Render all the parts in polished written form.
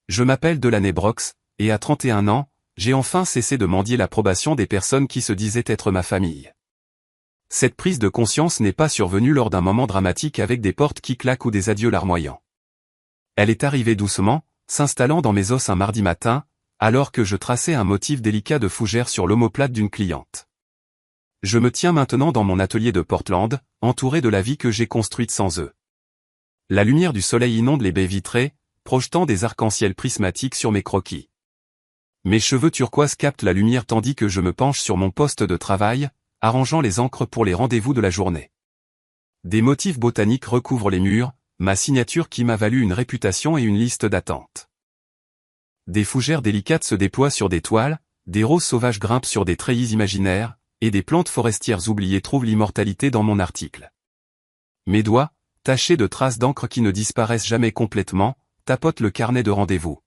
Je m'appelle Delaney Brox, et à 31 ans, j'ai enfin cessé de mendier l'approbation des personnes qui se disaient être ma famille. Cette prise de conscience n'est pas survenue lors d'un moment dramatique avec des portes qui claquent ou des adieux larmoyants. Elle est arrivée doucement, s'installant dans mes os un mardi matin, alors que je traçais un motif délicat de fougère sur l'omoplate d'une cliente. Je me tiens maintenant dans mon atelier de Portland, entouré de la vie que j'ai construite sans eux. La lumière du soleil inonde les baies vitrées, projetant des arcs-en-ciel prismatiques sur mes croquis. Mes cheveux turquoise captent la lumière tandis que je me penche sur mon poste de travail, arrangeant les encres pour les rendez-vous de la journée. Des motifs botaniques recouvrent les murs, ma signature qui m'a valu une réputation et une liste d'attente. Des fougères délicates se déploient sur des toiles, des roses sauvages grimpent sur des treillis imaginaires, et des plantes forestières oubliées trouvent l'immortalité dans mon article. Mes doigts, tachés de traces d'encre qui ne disparaissent jamais complètement, tapotent le carnet de rendez-vous.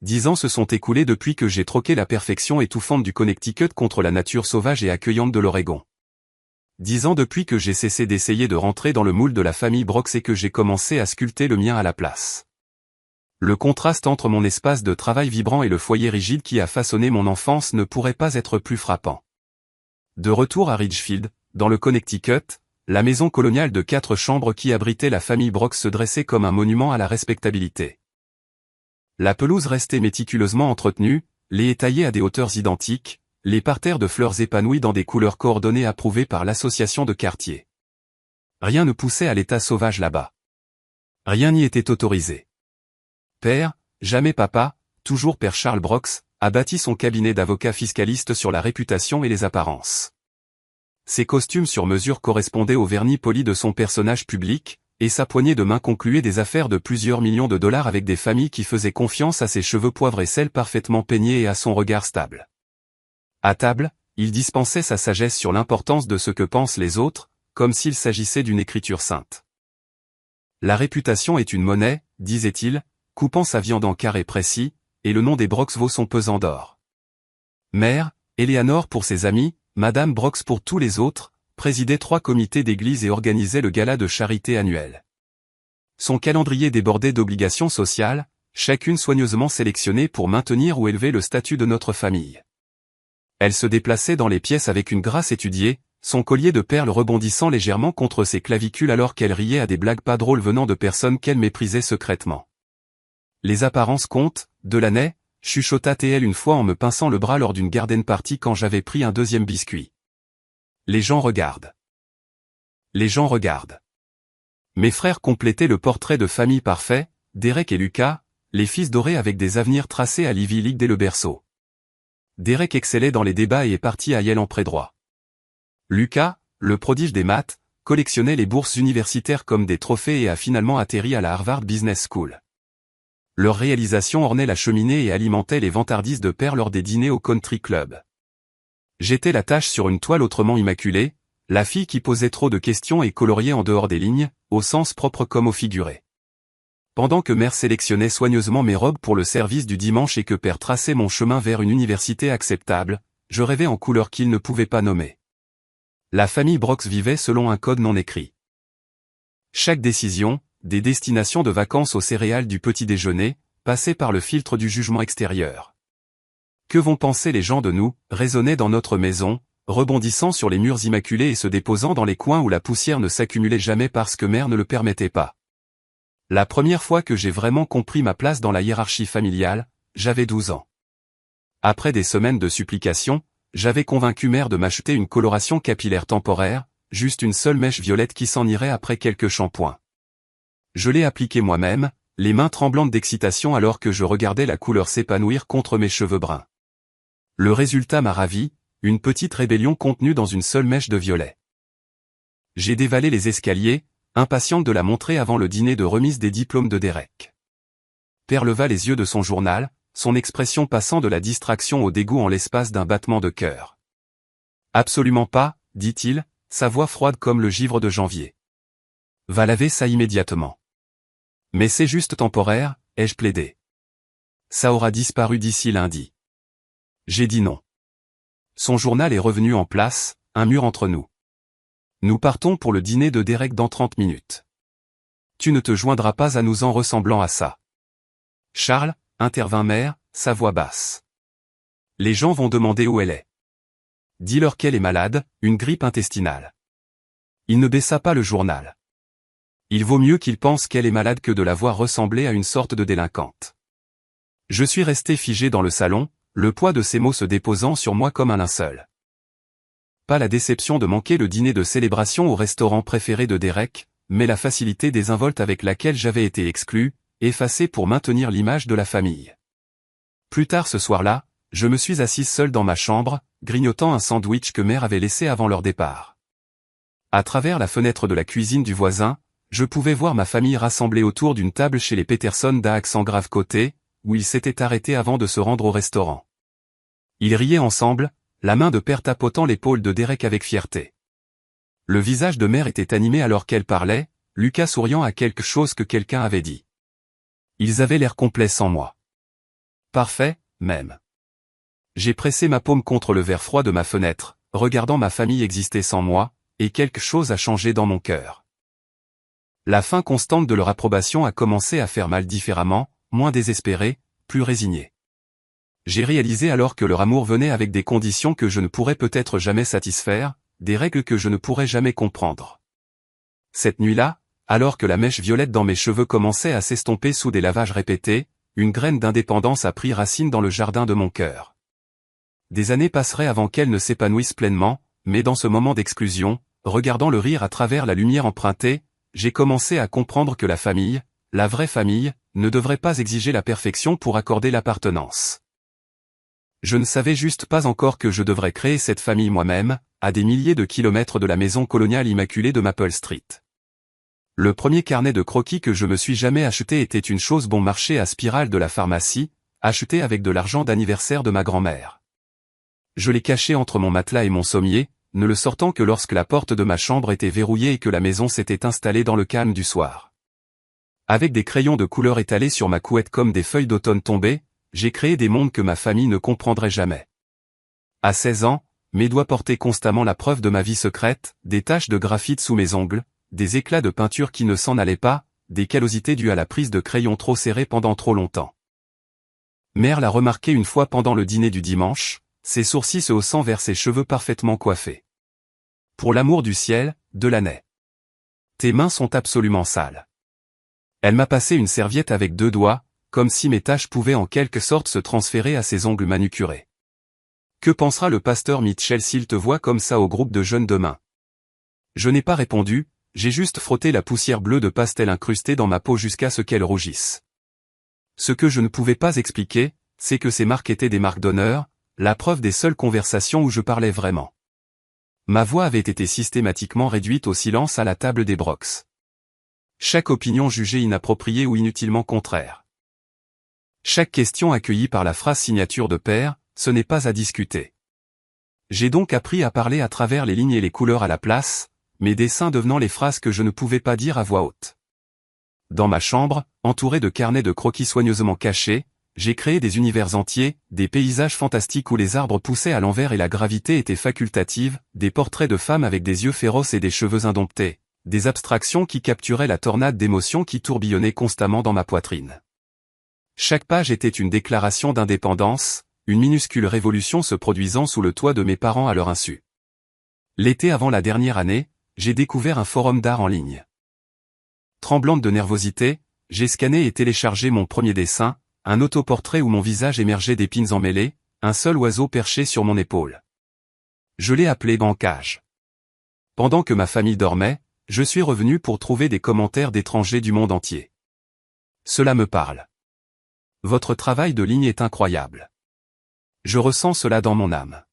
10 ans se sont écoulés depuis que j'ai troqué la perfection étouffante du Connecticut contre la nature sauvage et accueillante de l'Oregon. 10 ans depuis que j'ai cessé d'essayer de rentrer dans le moule de la famille Brox et que j'ai commencé à sculpter le mien à la place. Le contraste entre mon espace de travail vibrant et le foyer rigide qui a façonné mon enfance ne pourrait pas être plus frappant. De retour à Ridgefield, dans le Connecticut, la maison coloniale de 4 chambres qui abritait la famille Brox se dressait comme un monument à la respectabilité. La pelouse restait méticuleusement entretenue, les haies taillées à des hauteurs identiques, les parterres de fleurs épanouies dans des couleurs coordonnées approuvées par l'association de quartier. Rien ne poussait à l'état sauvage là-bas. Rien n'y était autorisé. Père, jamais papa, toujours père Charles Brox, a bâti son cabinet d'avocat fiscaliste sur la réputation et les apparences. Ses costumes sur mesure correspondaient au vernis poli de son personnage public, et sa poignée de main concluait des affaires de plusieurs millions de dollars avec des familles qui faisaient confiance à ses cheveux poivre et sel parfaitement peignés et à son regard stable. À table, il dispensait sa sagesse sur l'importance de ce que pensent les autres, comme s'il s'agissait d'une écriture sainte. La réputation est une monnaie, disait-il, coupant sa viande en carrés précis, et le nom des Brox vaut son pesant d'or. Mère, Eleanor pour ses amis, Madame Brox pour tous les autres, présidait 3 comités d'église et organisait le gala de charité annuel. Son calendrier débordait d'obligations sociales, chacune soigneusement sélectionnée pour maintenir ou élever le statut de notre famille. Elle se déplaçait dans les pièces avec une grâce étudiée, son collier de perles rebondissant légèrement contre ses clavicules alors qu'elle riait à des blagues pas drôles venant de personnes qu'elle méprisait secrètement. Les apparences comptent, Delaney, chuchota-t-elle une fois en me pinçant le bras lors d'une garden party quand j'avais pris un 2e biscuit. Les gens regardent. Les gens regardent. Mes frères complétaient le portrait de famille parfait, Derek et Lucas, les fils dorés avec des avenirs tracés à l'Ivy League dès le berceau. Derek excellait dans les débats et est parti à Yale en pré-droit. Lucas, le prodige des maths, collectionnait les bourses universitaires comme des trophées et a finalement atterri à la Harvard Business School. Leur réalisation ornait la cheminée et alimentait les vantardises de père lors des dîners au country club. J'étais la tache sur une toile autrement immaculée, la fille qui posait trop de questions et coloriait en dehors des lignes, au sens propre comme au figuré. Pendant que mère sélectionnait soigneusement mes robes pour le service du dimanche et que père traçait mon chemin vers une université acceptable, je rêvais en couleurs qu'il ne pouvait pas nommer. La famille Brox vivait selon un code non écrit. Chaque décision, des destinations de vacances aux céréales du petit déjeuner, passait par le filtre du jugement extérieur. Que vont penser les gens de nous, résonnait dans notre maison, rebondissant sur les murs immaculés et se déposant dans les coins où la poussière ne s'accumulait jamais parce que mère ne le permettait pas. La première fois que j'ai vraiment compris ma place dans la hiérarchie familiale, j'avais 12 ans. Après des semaines de supplications, j'avais convaincu mère de m'acheter une coloration capillaire temporaire, juste une seule mèche violette qui s'en irait après quelques shampoings. Je l'ai appliquée moi-même, les mains tremblantes d'excitation alors que je regardais la couleur s'épanouir contre mes cheveux bruns. Le résultat m'a ravi, une petite rébellion contenue dans une seule mèche de violet. J'ai dévalé les escaliers, impatiente de la montrer avant le dîner de remise des diplômes de Derek. Père leva les yeux de son journal, son expression passant de la distraction au dégoût en l'espace d'un battement de cœur. Absolument pas, dit-il, sa voix froide comme le givre de janvier. Va laver ça immédiatement. Mais c'est juste temporaire, ai-je plaidé. Ça aura disparu d'ici lundi. J'ai dit non. Son journal est revenu en place, un mur entre nous. Nous partons pour le dîner de Derek dans 30 minutes. Tu ne te joindras pas à nous en ressemblant à ça. Charles, intervint Mère, sa voix basse. Les gens vont demander où elle est. Dis-leur qu'elle est malade, une grippe intestinale. Il ne baissa pas le journal. Il vaut mieux qu'ils pensent qu'elle est malade que de la voir ressembler à une sorte de délinquante. Je suis resté figé dans le salon, le poids de ces mots se déposant sur moi comme un linceul. Pas la déception de manquer le dîner de célébration au restaurant préféré de Derek, mais la facilité désinvolte avec laquelle j'avais été exclu, effacé pour maintenir l'image de la famille. Plus tard ce soir-là, je me suis assise seul dans ma chambre, grignotant un sandwich que Mère avait laissé avant leur départ. À travers la fenêtre de la cuisine du voisin, je pouvais voir ma famille rassemblée autour d'une table chez les Peterson d'Accent Grave Côté, où ils s'étaient arrêtés avant de se rendre au restaurant. Ils riaient ensemble, la main de Père tapotant l'épaule de Derek avec fierté. Le visage de Mère était animé alors qu'elle parlait, Lucas souriant à quelque chose que quelqu'un avait dit. Ils avaient l'air complets sans moi. Parfait, même. J'ai pressé ma paume contre le verre froid de ma fenêtre, regardant ma famille exister sans moi, et quelque chose a changé dans mon cœur. La fin constante de leur approbation a commencé à faire mal différemment, moins désespéré, plus résigné. J'ai réalisé alors que leur amour venait avec des conditions que je ne pourrais peut-être jamais satisfaire, des règles que je ne pourrais jamais comprendre. Cette nuit-là, alors que la mèche violette dans mes cheveux commençait à s'estomper sous des lavages répétés, une graine d'indépendance a pris racine dans le jardin de mon cœur. Des années passeraient avant qu'elle ne s'épanouisse pleinement, mais dans ce moment d'exclusion, regardant le rire à travers la lumière empruntée, j'ai commencé à comprendre que la famille, la vraie famille, ne devrait pas exiger la perfection pour accorder l'appartenance. Je ne savais juste pas encore que je devrais créer cette famille moi-même, à des milliers de kilomètres de la maison coloniale immaculée de Maple Street. Le premier carnet de croquis que je me suis jamais acheté était une chose bon marché à spirale de la pharmacie, acheté avec de l'argent d'anniversaire de ma grand-mère. Je l'ai caché entre mon matelas et mon sommier, ne le sortant que lorsque la porte de ma chambre était verrouillée et que la maison s'était installée dans le calme du soir. Avec des crayons de couleur étalés sur ma couette comme des feuilles d'automne tombées, j'ai créé des mondes que ma famille ne comprendrait jamais. À 16 ans, mes doigts portaient constamment la preuve de ma vie secrète, des taches de graphite sous mes ongles, des éclats de peinture qui ne s'en allaient pas, des callosités dues à la prise de crayon trop serrée pendant trop longtemps. Mère l'a remarqué une fois pendant le dîner du dimanche, ses sourcils se haussant vers ses cheveux parfaitement coiffés. Pour l'amour du ciel, de l'année. Tes mains sont absolument sales. Elle m'a passé une serviette avec 2 doigts, comme si mes taches pouvaient en quelque sorte se transférer à ses ongles manucurés. Que pensera le pasteur Mitchell s'il te voit comme ça au groupe de jeunes demain? Je n'ai pas répondu, j'ai juste frotté la poussière bleue de pastel incrustée dans ma peau jusqu'à ce qu'elle rougisse. Ce que je ne pouvais pas expliquer, c'est que ces marques étaient des marques d'honneur, la preuve des seules conversations où je parlais vraiment. Ma voix avait été systématiquement réduite au silence à la table des brocs. Chaque opinion jugée inappropriée ou inutilement contraire. Chaque question accueillie par la phrase signature de Père, ce n'est pas à discuter. J'ai donc appris à parler à travers les lignes et les couleurs à la place, mes dessins devenant les phrases que je ne pouvais pas dire à voix haute. Dans ma chambre, entouré de carnets de croquis soigneusement cachés, j'ai créé des univers entiers, des paysages fantastiques où les arbres poussaient à l'envers et la gravité était facultative, des portraits de femmes avec des yeux féroces et des cheveux indomptés, des abstractions qui capturaient la tornade d'émotions qui tourbillonnait constamment dans ma poitrine. Chaque page était une déclaration d'indépendance, une minuscule révolution se produisant sous le toit de mes parents à leur insu. L'été avant la dernière année, j'ai découvert un forum d'art en ligne. Tremblante de nervosité, j'ai scanné et téléchargé mon premier dessin, un autoportrait où mon visage émergeait d'épines emmêlées, un seul oiseau perché sur mon épaule. Je l'ai appelé Bancage. Pendant que ma famille dormait, je suis revenu pour trouver des commentaires d'étrangers du monde entier. Cela me parle. Votre travail de ligne est incroyable. Je ressens cela dans mon âme.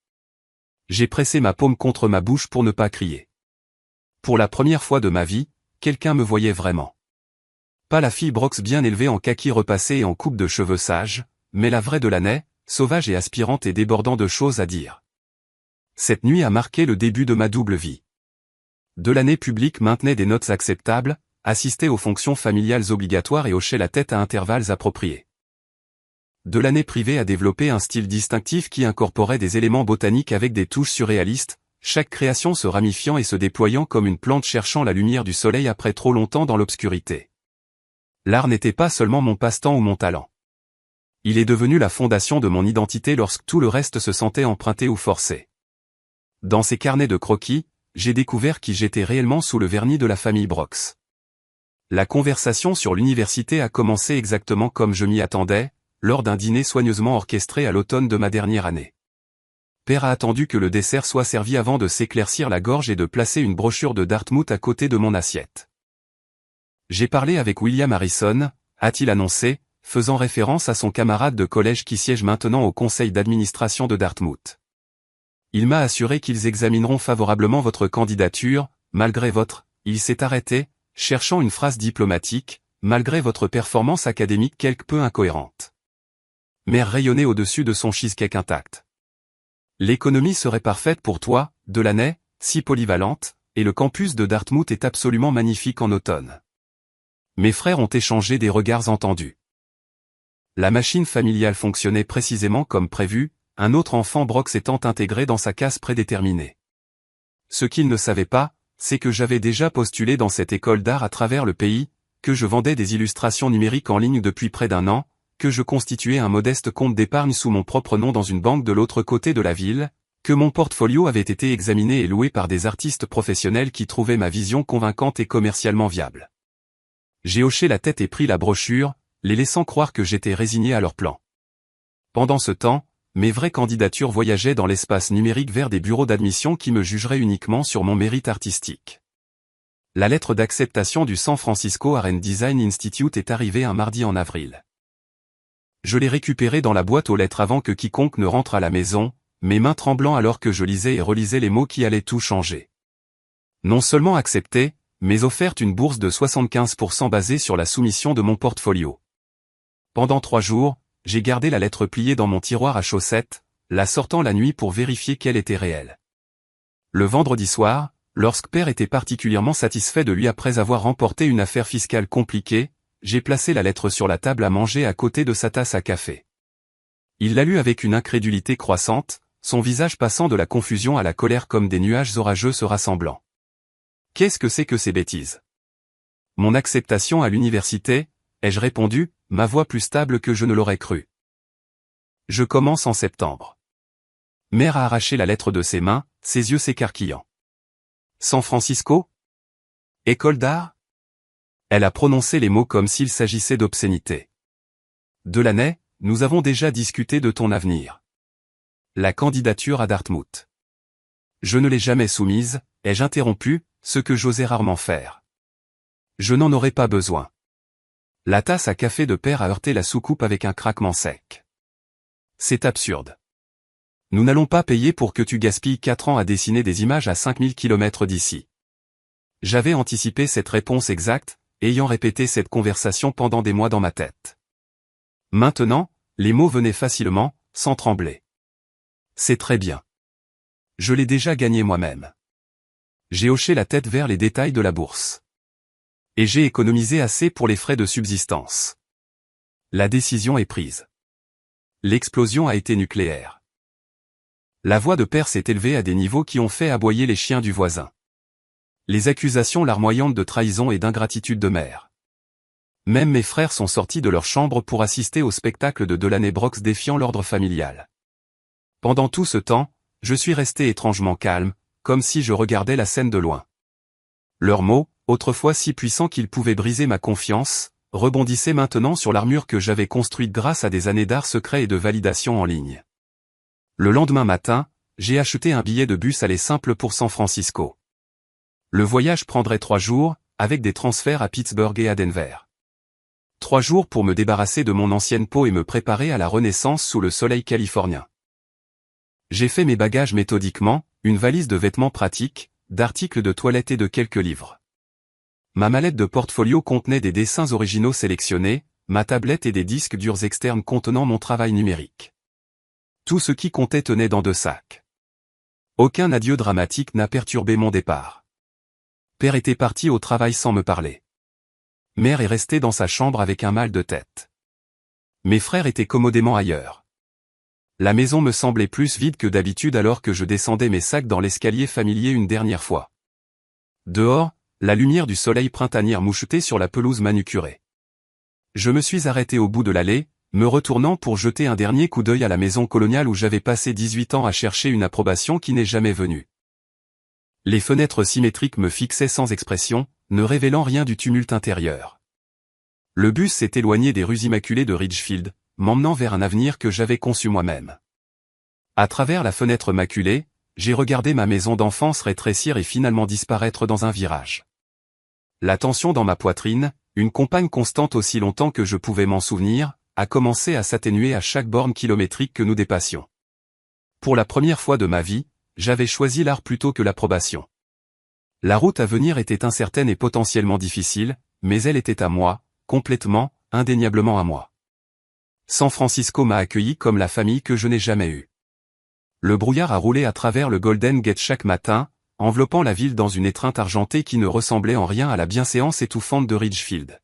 J'ai pressé ma paume contre ma bouche pour ne pas crier. Pour la première fois de ma vie, quelqu'un me voyait vraiment. Pas la fille brox bien élevée en kaki repassé et en coupe de cheveux sage, mais la vraie de l'année, sauvage et aspirante et débordant de choses à dire. Cette nuit a marqué le début de ma double vie. De l'année publique maintenait des notes acceptables, assistait aux fonctions familiales obligatoires et hochait la tête à intervalles appropriés. De l'année privée a développé un style distinctif qui incorporait des éléments botaniques avec des touches surréalistes, chaque création se ramifiant et se déployant comme une plante cherchant la lumière du soleil après trop longtemps dans l'obscurité. L'art n'était pas seulement mon passe-temps ou mon talent. Il est devenu la fondation de mon identité lorsque tout le reste se sentait emprunté ou forcé. Dans ces carnets de croquis, j'ai découvert qui j'étais réellement sous le vernis de la famille Brox. La conversation sur l'université a commencé exactement comme je m'y attendais, lors d'un dîner soigneusement orchestré à l'automne de ma dernière année. Père a attendu que le dessert soit servi avant de s'éclaircir la gorge et de placer une brochure de Dartmouth à côté de mon assiette. J'ai parlé avec William Harrison, a-t-il annoncé, faisant référence à son camarade de collège qui siège maintenant au conseil d'administration de Dartmouth. Il m'a assuré qu'ils examineront favorablement votre candidature, malgré votre... Il s'est arrêté, cherchant une phrase diplomatique, malgré votre performance académique quelque peu incohérente. Mère rayonnait au-dessus de son cheesecake intact. L'économie serait parfaite pour toi, Delaney, si polyvalente, et le campus de Dartmouth est absolument magnifique en automne. Mes frères ont échangé des regards entendus. La machine familiale fonctionnait précisément comme prévu, un autre enfant Brox étant intégré dans sa case prédéterminée. Ce qu'ils ne savaient pas, c'est que j'avais déjà postulé dans cette école d'art à travers le pays, que je vendais des illustrations numériques en ligne depuis près d'1 an, que je constituais un modeste compte d'épargne sous mon propre nom dans une banque de l'autre côté de la ville, que mon portfolio avait été examiné et loué par des artistes professionnels qui trouvaient ma vision convaincante et commercialement viable. J'ai hoché la tête et pris la brochure, les laissant croire que j'étais résigné à leur plan. Pendant ce temps, mes vraies candidatures voyageaient dans l'espace numérique vers des bureaux d'admission qui me jugeraient uniquement sur mon mérite artistique. La lettre d'acceptation du San Francisco Art and Design Institute est arrivée un mardi en avril. Je l'ai récupérée dans la boîte aux lettres avant que quiconque ne rentre à la maison, mes mains tremblant alors que je lisais et relisais les mots qui allaient tout changer. Non seulement acceptée, mais offerte une bourse de 75% basée sur la soumission de mon portfolio. Pendant 3 jours, j'ai gardé la lettre pliée dans mon tiroir à chaussettes, la sortant la nuit pour vérifier qu'elle était réelle. Le vendredi soir, lorsque Père était particulièrement satisfait de lui après avoir remporté une affaire fiscale compliquée, j'ai placé la lettre sur la table à manger à côté de sa tasse à café. Il l'a lue avec une incrédulité croissante, son visage passant de la confusion à la colère comme des nuages orageux se rassemblant. Qu'est-ce que c'est que ces bêtises? Mon acceptation à l'université, ai-je répondu, ma voix plus stable que je ne l'aurais cru. Je commence en septembre. Mère a arraché la lettre de ses mains, ses yeux s'écarquillant. San Francisco? École d'art? Elle a prononcé les mots comme s'il s'agissait d'obscénité. Delaney, nous avons déjà discuté de ton avenir. La candidature à Dartmouth. Je ne l'ai jamais soumise, ai-je interrompu, ce que j'osais rarement faire. Je n'en aurais pas besoin. La tasse à café de Père a heurté la soucoupe avec un craquement sec. C'est absurde. Nous n'allons pas payer pour que tu gaspilles 4 ans à dessiner des images à 5000 km d'ici. J'avais anticipé cette réponse exacte, ayant répété cette conversation pendant des mois dans ma tête. Maintenant, les mots venaient facilement, sans trembler. C'est très bien. Je l'ai déjà gagné moi-même. J'ai hoché la tête vers les détails de la bourse. Et j'ai économisé assez pour les frais de subsistance. La décision est prise. L'explosion a été nucléaire. La voix de Père s'est élevée à des niveaux qui ont fait aboyer les chiens du voisin. Les accusations larmoyantes de trahison et d'ingratitude de mère. Même mes frères sont sortis de leur chambre pour assister au spectacle de Delaney Brox défiant l'ordre familial. Pendant tout ce temps, je suis resté étrangement calme, comme si je regardais la scène de loin. Leurs mots, autrefois si puissants qu'ils pouvaient briser ma confiance, rebondissaient maintenant sur l'armure que j'avais construite grâce à des années d'art secret et de validation en ligne. Le lendemain matin, j'ai acheté un billet de bus aller simple pour San Francisco. Le voyage prendrait 3 jours, avec des transferts à Pittsburgh et à Denver. 3 jours pour me débarrasser de mon ancienne peau et me préparer à la renaissance sous le soleil californien. J'ai fait mes bagages méthodiquement, une valise de vêtements pratiques, d'articles de toilette et de quelques livres. Ma mallette de portfolio contenait des dessins originaux sélectionnés, ma tablette et des disques durs externes contenant mon travail numérique. Tout ce qui comptait tenait dans 2 sacs. Aucun adieu dramatique n'a perturbé mon départ. Père était parti au travail sans me parler. Mère est restée dans sa chambre avec un mal de tête. Mes frères étaient commodément ailleurs. La maison me semblait plus vide que d'habitude alors que je descendais mes sacs dans l'escalier familier une dernière fois. Dehors, la lumière du soleil printanière mouchetait sur la pelouse manucurée. Je me suis arrêté au bout de l'allée, me retournant pour jeter un dernier coup d'œil à la maison coloniale où j'avais passé 18 ans à chercher une approbation qui n'est jamais venue. Les fenêtres symétriques me fixaient sans expression, ne révélant rien du tumulte intérieur. Le bus s'est éloigné des rues immaculées de Ridgefield, m'emmenant vers un avenir que j'avais conçu moi-même. À travers la fenêtre maculée, j'ai regardé ma maison d'enfance rétrécir et finalement disparaître dans un virage. La tension dans ma poitrine, une compagne constante aussi longtemps que je pouvais m'en souvenir, a commencé à s'atténuer à chaque borne kilométrique que nous dépassions. Pour la première fois de ma vie, j'avais choisi l'art plutôt que l'approbation. La route à venir était incertaine et potentiellement difficile, mais elle était à moi, complètement, indéniablement à moi. San Francisco m'a accueilli comme la famille que je n'ai jamais eue. Le brouillard a roulé à travers le Golden Gate chaque matin, enveloppant la ville dans une étreinte argentée qui ne ressemblait en rien à la bienséance étouffante de Ridgefield.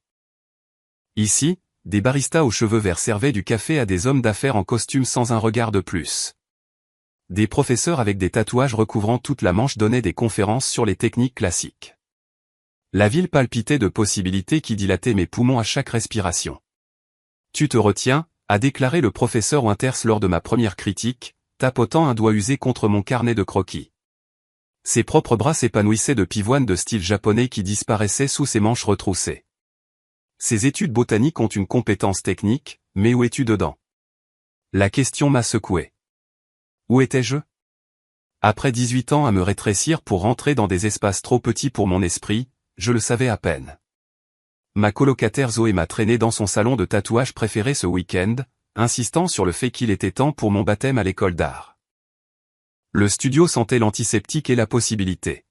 Ici, des baristas aux cheveux verts servaient du café à des hommes d'affaires en costume sans un regard de plus. Des professeurs avec des tatouages recouvrant toute la manche donnaient des conférences sur les techniques classiques. La ville palpitait de possibilités qui dilataient mes poumons à chaque respiration. « Tu te retiens », a déclaré le professeur Winters lors de ma première critique, tapotant un doigt usé contre mon carnet de croquis. Ses propres bras s'épanouissaient de pivoines de style japonais qui disparaissaient sous ses manches retroussées. Ces études botaniques ont une compétence technique, mais où es-tu dedans? La question m'a secoué. Où étais-je? Après 18 ans à me rétrécir pour rentrer dans des espaces trop petits pour mon esprit, je le savais à peine. Ma colocataire Zoé m'a traîné dans son salon de tatouage préféré ce week-end, insistant sur le fait qu'il était temps pour mon baptême à l'école d'art. Le studio sentait l'antiseptique et la possibilité.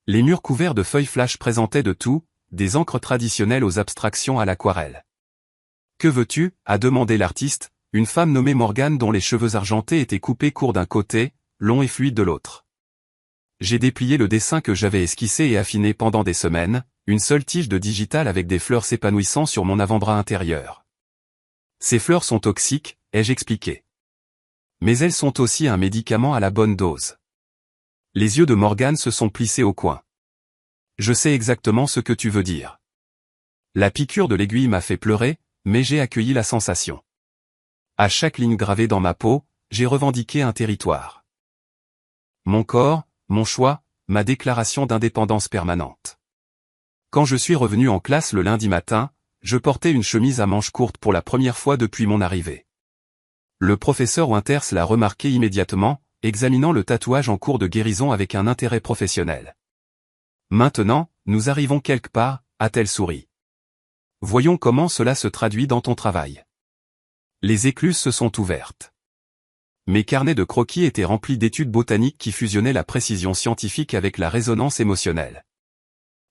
Les murs couverts de feuilles flash présentaient de tout, des encres traditionnelles aux abstractions à l'aquarelle. « Que veux-tu » a demandé l'artiste, une femme nommée Morgane dont les cheveux argentés étaient coupés courts d'un côté, longs et fluides de l'autre. J'ai déplié le dessin que j'avais esquissé et affiné pendant des semaines, une seule tige de digital avec des fleurs s'épanouissant sur mon avant-bras intérieur. Ces fleurs sont toxiques, ai-je expliqué. Mais elles sont aussi un médicament à la bonne dose. Les yeux de Morgane se sont plissés au coin. Je sais exactement ce que tu veux dire. La piqûre de l'aiguille m'a fait pleurer, mais j'ai accueilli la sensation. À chaque ligne gravée dans ma peau, j'ai revendiqué un territoire. Mon corps, mon choix, ma déclaration d'indépendance permanente. Quand je suis revenu en classe le lundi matin, je portais une chemise à manches courtes pour la première fois depuis mon arrivée. Le professeur Winters l'a remarqué immédiatement, examinant le tatouage en cours de guérison avec un intérêt professionnel. Maintenant, nous arrivons quelque part, a-t-elle souri. Voyons comment cela se traduit dans ton travail. Les écluses se sont ouvertes. Mes carnets de croquis étaient remplis d'études botaniques qui fusionnaient la précision scientifique avec la résonance émotionnelle.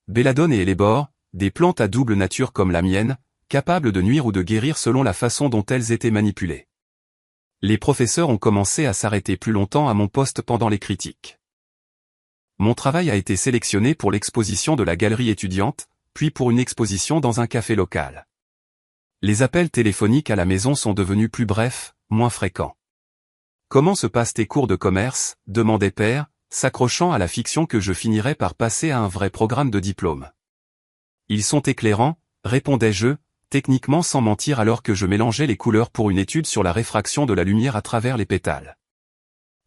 Belladone et hellebore, des plantes à double nature comme la mienne, capables de nuire ou de guérir selon la façon dont elles étaient manipulées. Les professeurs ont commencé à s'arrêter plus longtemps à mon poste pendant les critiques. Mon travail a été sélectionné pour l'exposition de la galerie étudiante, puis pour une exposition dans un café local. Les appels téléphoniques à la maison sont devenus plus brefs, moins fréquents. « Comment se passent tes cours de commerce ?» demandait Père, s'accrochant à la fiction que je finirais par passer à un vrai programme de diplôme. « Ils sont éclairants », répondais-je, techniquement sans mentir alors que je mélangeais les couleurs pour une étude sur la réfraction de la lumière à travers les pétales.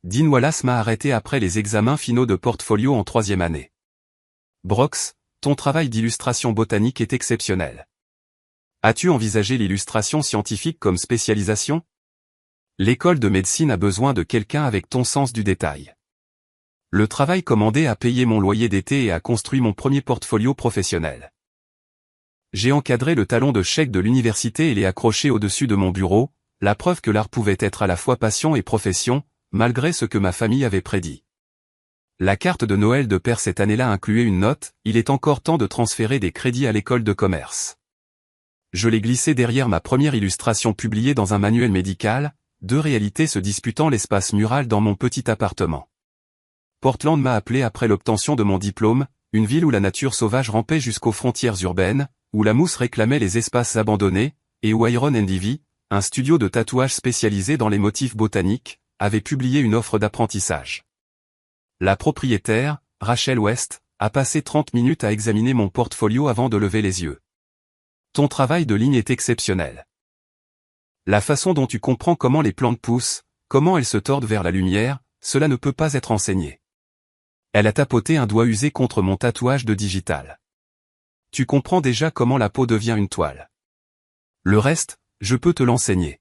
Dean Wallace m'a arrêté après les examens finaux de portfolio en 3e année. « Brox, ton travail d'illustration botanique est exceptionnel. As-tu envisagé l'illustration scientifique comme spécialisation? L'école de médecine a besoin de quelqu'un avec ton sens du détail. » Le travail commandé a payé mon loyer d'été et a construit mon premier portfolio professionnel. J'ai encadré le talon de chèque de l'université et l'ai accroché au-dessus de mon bureau, la preuve que l'art pouvait être à la fois passion et profession, malgré ce que ma famille avait prédit. La carte de Noël de Père cette année-là incluait une note, il est encore temps de transférer des crédits à l'école de commerce. Je l'ai glissé derrière ma première illustration publiée dans un manuel médical, deux réalités se disputant l'espace mural dans mon petit appartement. Portland m'a appelé après l'obtention de mon diplôme, une ville où la nature sauvage rampait jusqu'aux frontières urbaines, où la mousse réclamait les espaces abandonnés, et où Iron Ivy, un studio de tatouage spécialisé dans les motifs botaniques, avait publié une offre d'apprentissage. La propriétaire, Rachel West, a passé 30 minutes à examiner mon portfolio avant de lever les yeux. « Ton travail de ligne est exceptionnel. La façon dont tu comprends comment les plantes poussent, comment elles se tordent vers la lumière, cela ne peut pas être enseigné. Elle a tapoté un doigt usé contre mon tatouage de digital. Tu comprends déjà comment la peau devient une toile. Le reste, je peux te l'enseigner.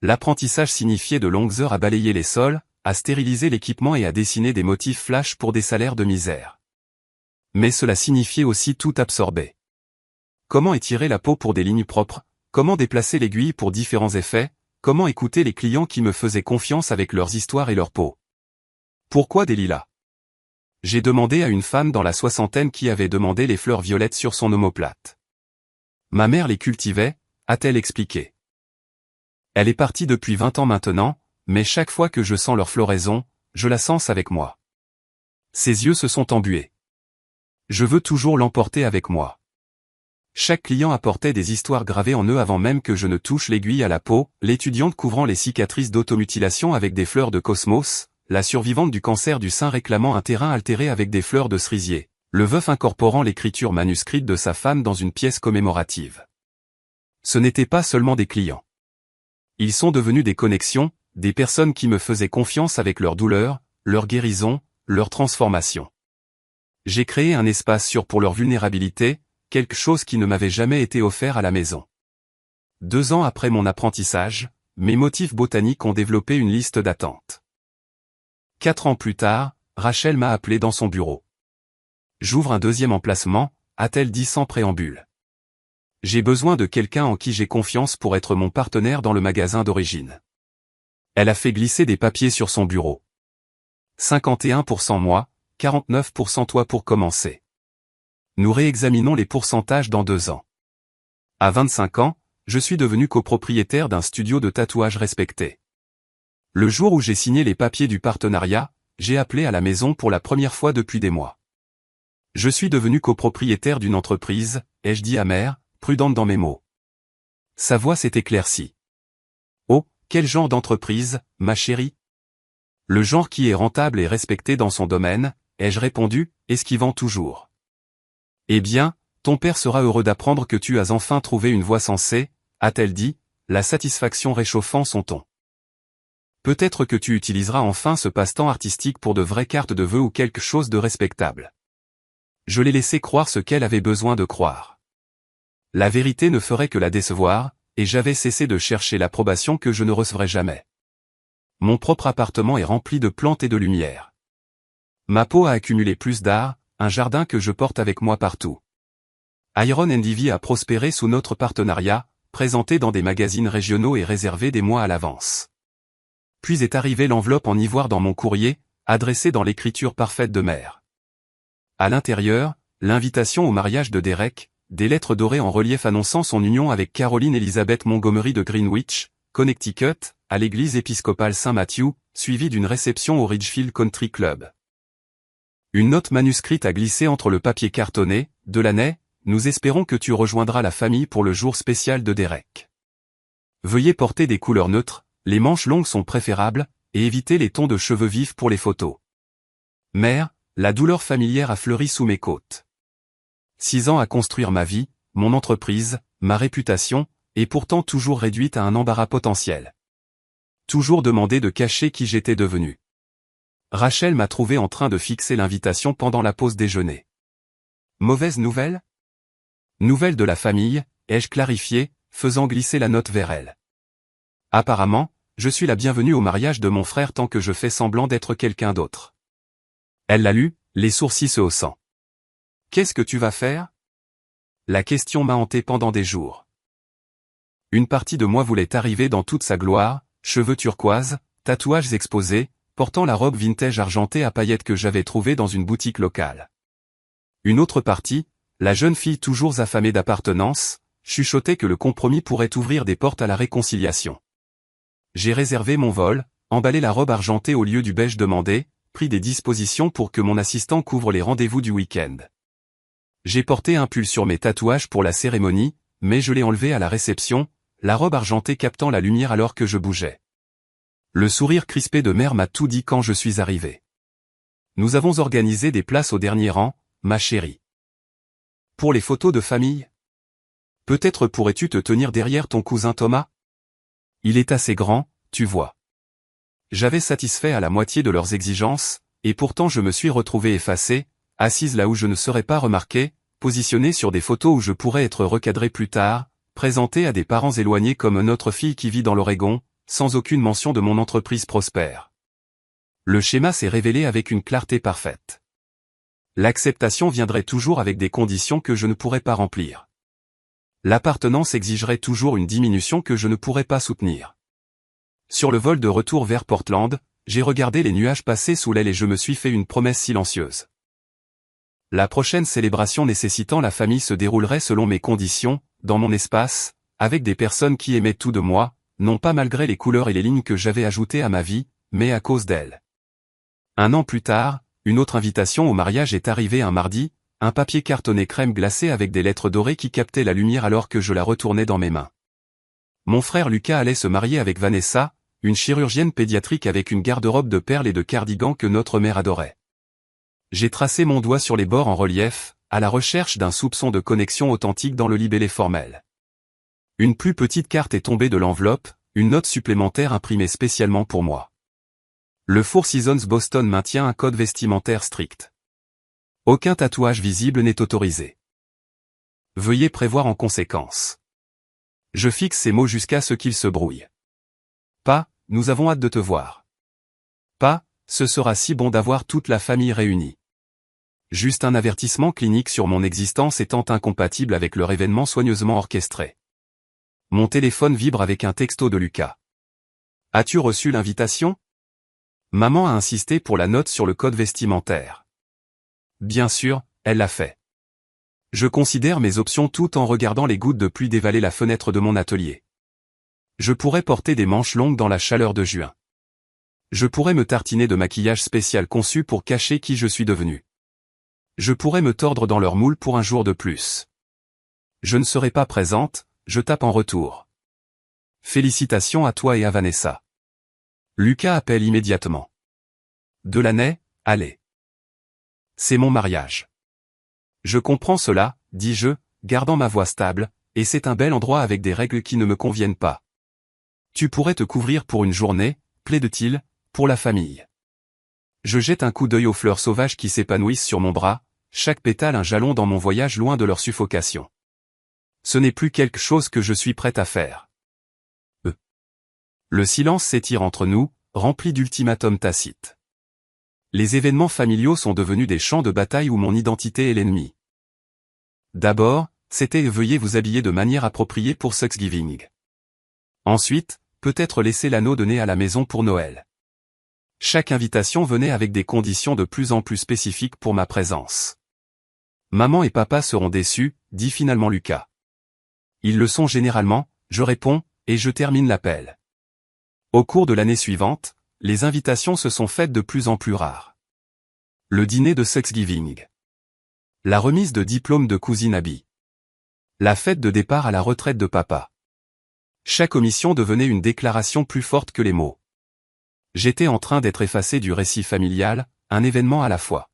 L'apprentissage signifiait de longues heures à balayer les sols, à stériliser l'équipement et à dessiner des motifs flash pour des salaires de misère. Mais cela signifiait aussi tout absorber. Comment étirer la peau pour des lignes propres, comment déplacer l'aiguille pour différents effets, comment écouter les clients qui me faisaient confiance avec leurs histoires et leur peau. Pourquoi des lilas? J'ai demandé à une femme dans la soixantaine qui avait demandé les fleurs violettes sur son omoplate. Ma mère les cultivait, a-t-elle expliqué. Elle est partie depuis 20 ans maintenant, mais chaque fois que je sens leur floraison, je la sens avec moi. Ses yeux se sont embués. Je veux toujours l'emporter avec moi. Chaque client apportait des histoires gravées en eux avant même que je ne touche l'aiguille à la peau, l'étudiante couvrant les cicatrices d'automutilation avec des fleurs de cosmos, la survivante du cancer du sein réclamant un terrain altéré avec des fleurs de cerisier, le veuf incorporant l'écriture manuscrite de sa femme dans une pièce commémorative. Ce n'étaient pas seulement des clients. Ils sont devenus des connexions, des personnes qui me faisaient confiance avec leur douleur, leur guérison, leur transformation. J'ai créé un espace sûr pour leur vulnérabilité, quelque chose qui ne m'avait jamais été offert à la maison. 2 ans après mon apprentissage, mes motifs botaniques ont développé une liste d'attente. 4 ans plus tard, Rachel m'a appelé dans son bureau. J'ouvre un deuxième emplacement, a-t-elle dit sans préambule. J'ai besoin de quelqu'un en qui j'ai confiance pour être mon partenaire dans le magasin d'origine. Elle a fait glisser des papiers sur son bureau. 51% moi, 49% toi pour commencer. Nous réexaminons les pourcentages dans 2 ans. À 25 ans, je suis devenu copropriétaire d'un studio de tatouage respecté. Le jour où j'ai signé les papiers du partenariat, j'ai appelé à la maison pour la première fois depuis des mois. Je suis devenu copropriétaire d'une entreprise, ai-je dit amère, prudente dans mes mots. Sa voix s'est éclaircie. Oh, quel genre d'entreprise, ma chérie? Le genre qui est rentable et respecté dans son domaine, ai-je répondu, esquivant toujours. Eh bien, ton père sera heureux d'apprendre que tu as enfin trouvé une voie sensée, a-t-elle dit, la satisfaction réchauffant son ton. Peut-être que tu utiliseras enfin ce passe-temps artistique pour de vraies cartes de vœux ou quelque chose de respectable. Je l'ai laissé croire ce qu'elle avait besoin de croire. La vérité ne ferait que la décevoir, et j'avais cessé de chercher l'approbation que je ne recevrais jamais. Mon propre appartement est rempli de plantes et de lumière. Ma peau a accumulé plus d'art, un jardin que je porte avec moi partout. Iron Endivi a prospéré sous notre partenariat, présenté dans des magazines régionaux et réservé des mois à l'avance. Puis est arrivée l'enveloppe en ivoire dans mon courrier, adressée dans l'écriture parfaite de mère. À l'intérieur, l'invitation au mariage de Derek, des lettres dorées en relief annonçant son union avec Caroline Elizabeth Montgomery de Greenwich, Connecticut, à l'église épiscopale Saint-Matthew, suivie d'une réception au Ridgefield Country Club. Une note manuscrite a glissé entre le papier cartonné, de l'année, nous espérons que tu rejoindras la famille pour le jour spécial de Derek. Veuillez porter des couleurs neutres, les manches longues sont préférables, et évitez les tons de cheveux vifs pour les photos. Mère, la douleur familière a fleuri sous mes côtes. 6 ans à construire ma vie, mon entreprise, ma réputation, et pourtant toujours réduite à un embarras potentiel. Toujours demandé de cacher qui j'étais devenu. Rachel m'a trouvé en train de fixer l'invitation pendant la pause déjeuner. Mauvaise nouvelle? Nouvelle de la famille, ai-je clarifié, faisant glisser la note vers elle. Apparemment, je suis la bienvenue au mariage de mon frère tant que je fais semblant d'être quelqu'un d'autre. Elle l'a lu, les sourcils se haussant. Qu'est-ce que tu vas faire? La question m'a hanté pendant des jours. Une partie de moi voulait arriver dans toute sa gloire, cheveux turquoise, tatouages exposés, portant la robe vintage argentée à paillettes que j'avais trouvée dans une boutique locale. Une autre partie, la jeune fille toujours affamée d'appartenance, chuchotait que le compromis pourrait ouvrir des portes à la réconciliation. J'ai réservé mon vol, emballé la robe argentée au lieu du beige demandé, pris des dispositions pour que mon assistant couvre les rendez-vous du week-end. J'ai porté un pull sur mes tatouages pour la cérémonie, mais je l'ai enlevé à la réception, la robe argentée captant la lumière alors que je bougeais. Le sourire crispé de mère m'a tout dit quand je suis arrivé. Nous avons organisé des places au dernier rang, ma chérie. Pour les photos de famille? Peut-être pourrais-tu te tenir derrière ton cousin Thomas? Il est assez grand, tu vois. J'avais satisfait à la moitié de leurs exigences, et pourtant je me suis retrouvée effacée, assise là où je ne serais pas remarquée, positionnée sur des photos où je pourrais être recadrée plus tard, présentée à des parents éloignés comme notre fille qui vit dans l'Oregon, sans aucune mention de mon entreprise prospère. Le schéma s'est révélé avec une clarté parfaite. L'acceptation viendrait toujours avec des conditions que je ne pourrais pas remplir. L'appartenance exigerait toujours une diminution que je ne pourrais pas soutenir. Sur le vol de retour vers Portland, j'ai regardé les nuages passer sous l'aile et je me suis fait une promesse silencieuse. La prochaine célébration nécessitant la famille se déroulerait selon mes conditions, dans mon espace, avec des personnes qui aimaient tout de moi, non pas malgré les couleurs et les lignes que j'avais ajoutées à ma vie, mais à cause d'elles. Un an plus tard, une autre invitation au mariage est arrivée un mardi, un papier cartonné crème glacée avec des lettres dorées qui captaient la lumière alors que je la retournais dans mes mains. Mon frère Lucas allait se marier avec Vanessa, une chirurgienne pédiatrique avec une garde-robe de perles et de cardigans que notre mère adorait. J'ai tracé mon doigt sur les bords en relief, à la recherche d'un soupçon de connexion authentique dans le libellé formel. Une plus petite carte est tombée de l'enveloppe, une note supplémentaire imprimée spécialement pour moi. Le Four Seasons Boston maintient un code vestimentaire strict. Aucun tatouage visible n'est autorisé. Veuillez prévoir en conséquence. Je fixe ces mots jusqu'à ce qu'ils se brouillent. Pas, nous avons hâte de te voir. Pas, ce sera si bon d'avoir toute la famille réunie. Juste un avertissement clinique sur mon existence étant incompatible avec leur événement soigneusement orchestré. Mon téléphone vibre avec un texto de Lucas. As-tu reçu l'invitation? Maman a insisté pour la note sur le code vestimentaire. Bien sûr, elle l'a fait. Je considère mes options tout en regardant les gouttes de pluie dévaler la fenêtre de mon atelier. Je pourrais porter des manches longues dans la chaleur de juin. Je pourrais me tartiner de maquillage spécial conçu pour cacher qui je suis devenu. Je pourrais me tordre dans leur moule pour un jour de plus. Je ne serai pas présente, je tape en retour. Félicitations à toi et à Vanessa. Lucas appelle immédiatement. Delaney, allez. C'est mon mariage. Je comprends cela, dis-je, gardant ma voix stable, et c'est un bel endroit avec des règles qui ne me conviennent pas. Tu pourrais te couvrir pour une journée, plaide-t-il, pour la famille. Je jette un coup d'œil aux fleurs sauvages qui s'épanouissent sur mon bras, chaque pétale un jalon dans mon voyage loin de leur suffocation. Ce n'est plus quelque chose que je suis prête à faire. Le silence s'étire entre nous, rempli d'ultimatums tacites. Les événements familiaux sont devenus des champs de bataille où mon identité est l'ennemi. D'abord, c'était « Veuillez vous habiller de manière appropriée pour Thanksgiving ». Ensuite, peut-être laisser l'anneau de nez à la maison pour Noël. Chaque invitation venait avec des conditions de plus en plus spécifiques pour ma présence. Maman et papa seront déçus, dit finalement Lucas. Ils le sont généralement, je réponds, et je termine l'appel. Au cours de l'année suivante, les invitations se sont faites de plus en plus rares. Le dîner de Thanksgiving. La remise de diplôme de cousine Abby. La fête de départ à la retraite de papa. Chaque omission devenait une déclaration plus forte que les mots. J'étais en train d'être effacé du récit familial, un événement à la fois.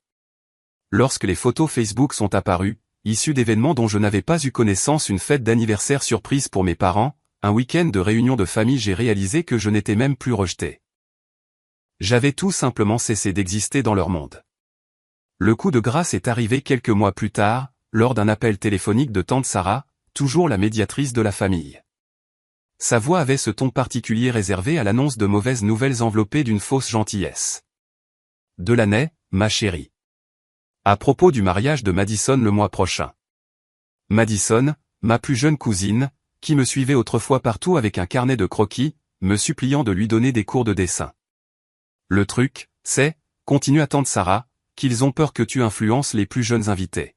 Lorsque les photos Facebook sont apparues, issues d'événements dont je n'avais pas eu connaissance, une fête d'anniversaire surprise pour mes parents, un week-end de réunion de famille, j'ai réalisé que je n'étais même plus rejeté. J'avais tout simplement cessé d'exister dans leur monde. Le coup de grâce est arrivé quelques mois plus tard, lors d'un appel téléphonique de tante Sarah, toujours la médiatrice de la famille. Sa voix avait ce ton particulier réservé à l'annonce de mauvaises nouvelles enveloppées d'une fausse gentillesse. Delaney, ma chérie. À propos du mariage de Madison le mois prochain. Madison, ma plus jeune cousine, qui me suivait autrefois partout avec un carnet de croquis, me suppliant de lui donner des cours de dessin. Le truc, c'est, continue tante Sarah, qu'ils ont peur que tu influences les plus jeunes invités.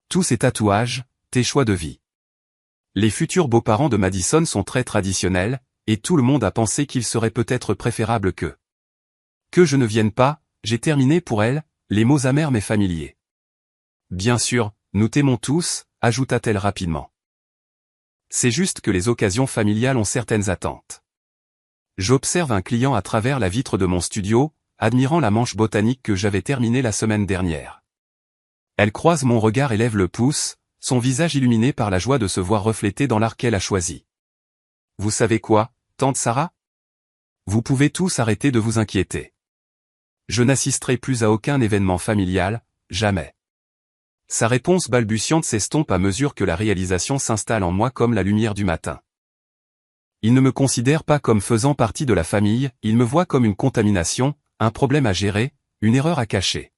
Tous ces tatouages, tes choix de vie. Les futurs beaux-parents de Madison sont très traditionnels, et tout le monde a pensé qu'il serait peut-être préférable que je ne vienne pas, j'ai terminé pour elle, les mots amers mais familiers. Bien sûr, nous t'aimons tous, ajouta-t-elle rapidement. C'est juste que les occasions familiales ont certaines attentes. J'observe un client à travers la vitre de mon studio, admirant la manche botanique que j'avais terminée la semaine dernière. Elle croise mon regard et lève le pouce, son visage illuminé par la joie de se voir reflété dans l'art qu'elle a choisi. Vous savez quoi, tante Sarah? Vous pouvez tous arrêter de vous inquiéter. Je n'assisterai plus à aucun événement familial, jamais. Sa réponse balbutiante s'estompe à mesure que la réalisation s'installe en moi comme la lumière du matin. Il ne me considère pas comme faisant partie de la famille, il me voit comme une contamination, un problème à gérer, une erreur à cacher.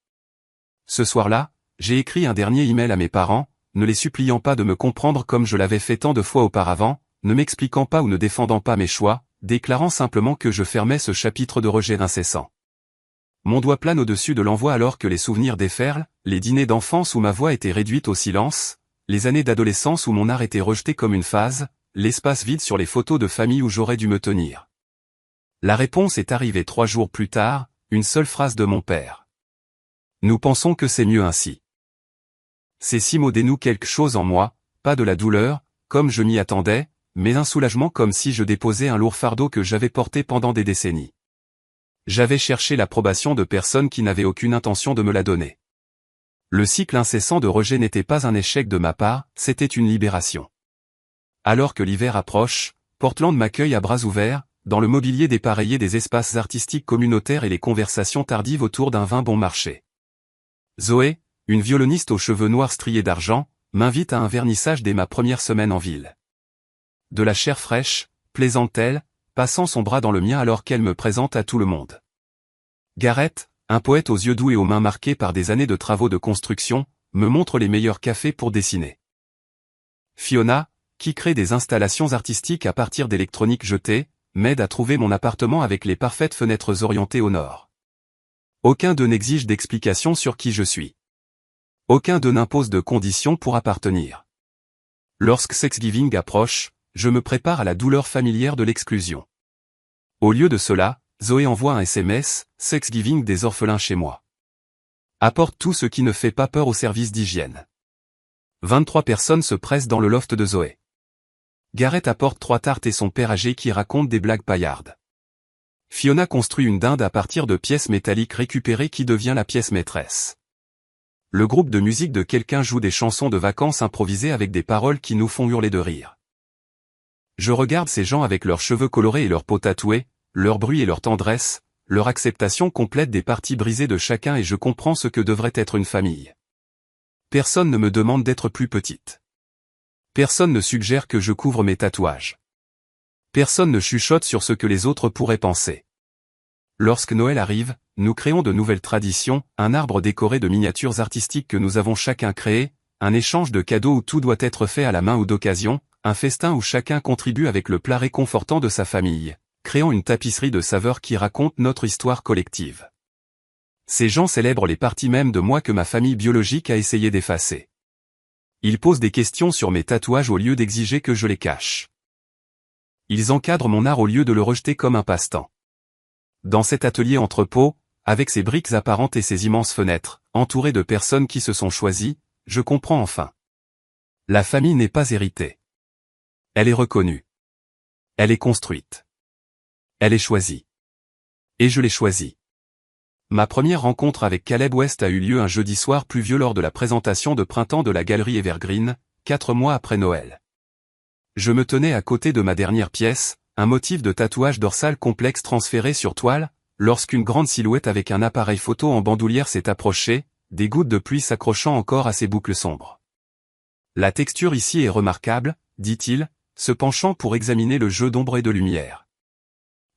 Ce soir-là, j'ai écrit un dernier email à mes parents, ne les suppliant pas de me comprendre comme je l'avais fait tant de fois auparavant, ne m'expliquant pas ou ne défendant pas mes choix, déclarant simplement que je fermais ce chapitre de rejet incessant. Mon doigt plane au-dessus de l'envoi alors que les souvenirs déferlent, les dîners d'enfance où ma voix était réduite au silence, les années d'adolescence où mon art était rejeté comme une phase, l'espace vide sur les photos de famille où j'aurais dû me tenir. La réponse est arrivée 3 jours plus tard, une seule phrase de mon père. Nous pensons que c'est mieux ainsi. Ces 6 mots dénouent quelque chose en moi, pas de la douleur, comme je m'y attendais, mais un soulagement comme si je déposais un lourd fardeau que j'avais porté pendant des décennies. J'avais cherché l'approbation de personnes qui n'avaient aucune intention de me la donner. Le cycle incessant de rejet n'était pas un échec de ma part, c'était une libération. Alors que l'hiver approche, Portland m'accueille à bras ouverts, dans le mobilier dépareillé des espaces artistiques communautaires et les conversations tardives autour d'un vin bon marché. Zoé, une violoniste aux cheveux noirs striés d'argent, m'invite à un vernissage dès ma première semaine en ville. De la chair fraîche, plaisante-t-elle, passant son bras dans le mien alors qu'elle me présente à tout le monde. Gareth, un poète aux yeux doux et aux mains marquées par des années de travaux de construction, me montre les meilleurs cafés pour dessiner. Fiona, qui crée des installations artistiques à partir d'électronique jetée, m'aide à trouver mon appartement avec les parfaites fenêtres orientées au nord. Aucun d'eux n'exige d'explication sur qui je suis. Aucun d'eux n'impose de conditions pour appartenir. Lorsque Thanksgiving approche, je me prépare à la douleur familière de l'exclusion. Au lieu de cela, Zoé envoie un SMS, Thanksgiving des orphelins chez moi. Apporte tout ce qui ne fait pas peur au service d'hygiène. 23 personnes se pressent dans le loft de Zoé. Gareth apporte 3 tartes et son père âgé qui raconte des blagues paillardes. Fiona construit une dinde à partir de pièces métalliques récupérées qui devient la pièce maîtresse. Le groupe de musique de quelqu'un joue des chansons de vacances improvisées avec des paroles qui nous font hurler de rire. Je regarde ces gens avec leurs cheveux colorés et leurs peaux tatouées, leur bruit et leur tendresse, leur acceptation complète des parties brisées de chacun et je comprends ce que devrait être une famille. Personne ne me demande d'être plus petite. Personne ne suggère que je couvre mes tatouages. Personne ne chuchote sur ce que les autres pourraient penser. Lorsque Noël arrive, nous créons de nouvelles traditions, un arbre décoré de miniatures artistiques que nous avons chacun créé, un échange de cadeaux où tout doit être fait à la main ou d'occasion, un festin où chacun contribue avec le plat réconfortant de sa famille, créant une tapisserie de saveurs qui raconte notre histoire collective. Ces gens célèbrent les parties mêmes de moi que ma famille biologique a essayé d'effacer. Ils posent des questions sur mes tatouages au lieu d'exiger que je les cache. Ils encadrent mon art au lieu de le rejeter comme un passe-temps. Dans cet atelier entrepôt, avec ses briques apparentes et ses immenses fenêtres, entouré de personnes qui se sont choisies, je comprends enfin. La famille n'est pas héritée. Elle est reconnue. Elle est construite. Elle est choisie. Et je l'ai choisie. Ma première rencontre avec Caleb West a eu lieu un jeudi soir pluvieux lors de la présentation de printemps de la galerie Evergreen, 4 mois après Noël. Je me tenais à côté de ma dernière pièce, un motif de tatouage dorsal complexe transféré sur toile, lorsqu'une grande silhouette avec un appareil photo en bandoulière s'est approchée, des gouttes de pluie s'accrochant encore à ses boucles sombres. La texture ici est remarquable, dit-il, se penchant pour examiner le jeu d'ombre et de lumière.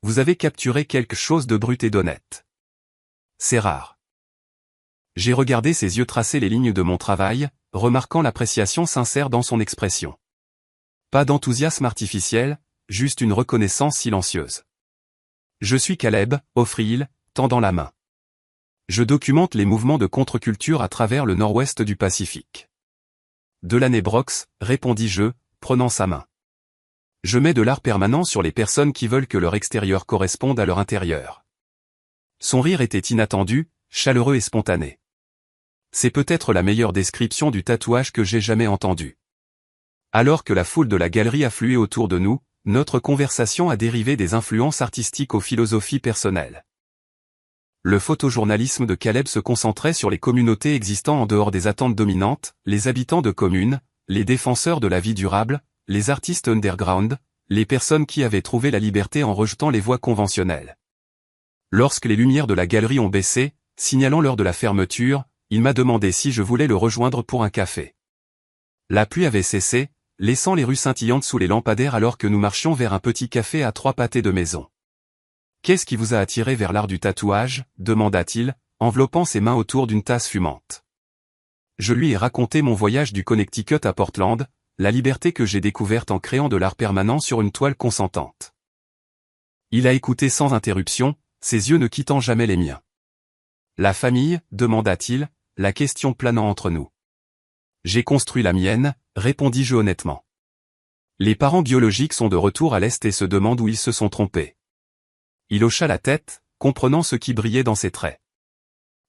Vous avez capturé quelque chose de brut et d'honnête. C'est rare. J'ai regardé ses yeux tracer les lignes de mon travail, remarquant l'appréciation sincère dans son expression. Pas d'enthousiasme artificiel, juste une reconnaissance silencieuse. Je suis Caleb, offrit-il, tendant la main. Je documente les mouvements de contre-culture à travers le nord-ouest du Pacifique. Delaney Brooks, répondis-je, prenant sa main. Je mets de l'art permanent sur les personnes qui veulent que leur extérieur corresponde à leur intérieur. Son rire était inattendu, chaleureux et spontané. C'est peut-être la meilleure description du tatouage que j'ai jamais entendue. Alors que la foule de la galerie affluait autour de nous, notre conversation a dérivé des influences artistiques aux philosophies personnelles. Le photojournalisme de Caleb se concentrait sur les communautés existant en dehors des attentes dominantes, les habitants de communes, les défenseurs de la vie durable, les artistes underground, les personnes qui avaient trouvé la liberté en rejetant les voies conventionnelles. Lorsque les lumières de la galerie ont baissé, signalant l'heure de la fermeture, il m'a demandé si je voulais le rejoindre pour un café. La pluie avait cessé, laissant les rues scintillantes sous les lampadaires alors que nous marchions vers un petit café à 3 pâtés de maison. « Qu'est-ce qui vous a attiré vers l'art du tatouage ?» demanda-t-il, enveloppant ses mains autour d'une tasse fumante. Je lui ai raconté mon voyage du Connecticut à Portland, la liberté que j'ai découverte en créant de l'art permanent sur une toile consentante. Il a écouté sans interruption, ses yeux ne quittant jamais les miens. « La famille ?» demanda-t-il, la question planant entre nous. « J'ai construit la mienne », répondis-je honnêtement. Les parents biologiques sont de retour à l'Est et se demandent où ils se sont trompés. Il hocha la tête, comprenant ce qui brillait dans ses traits.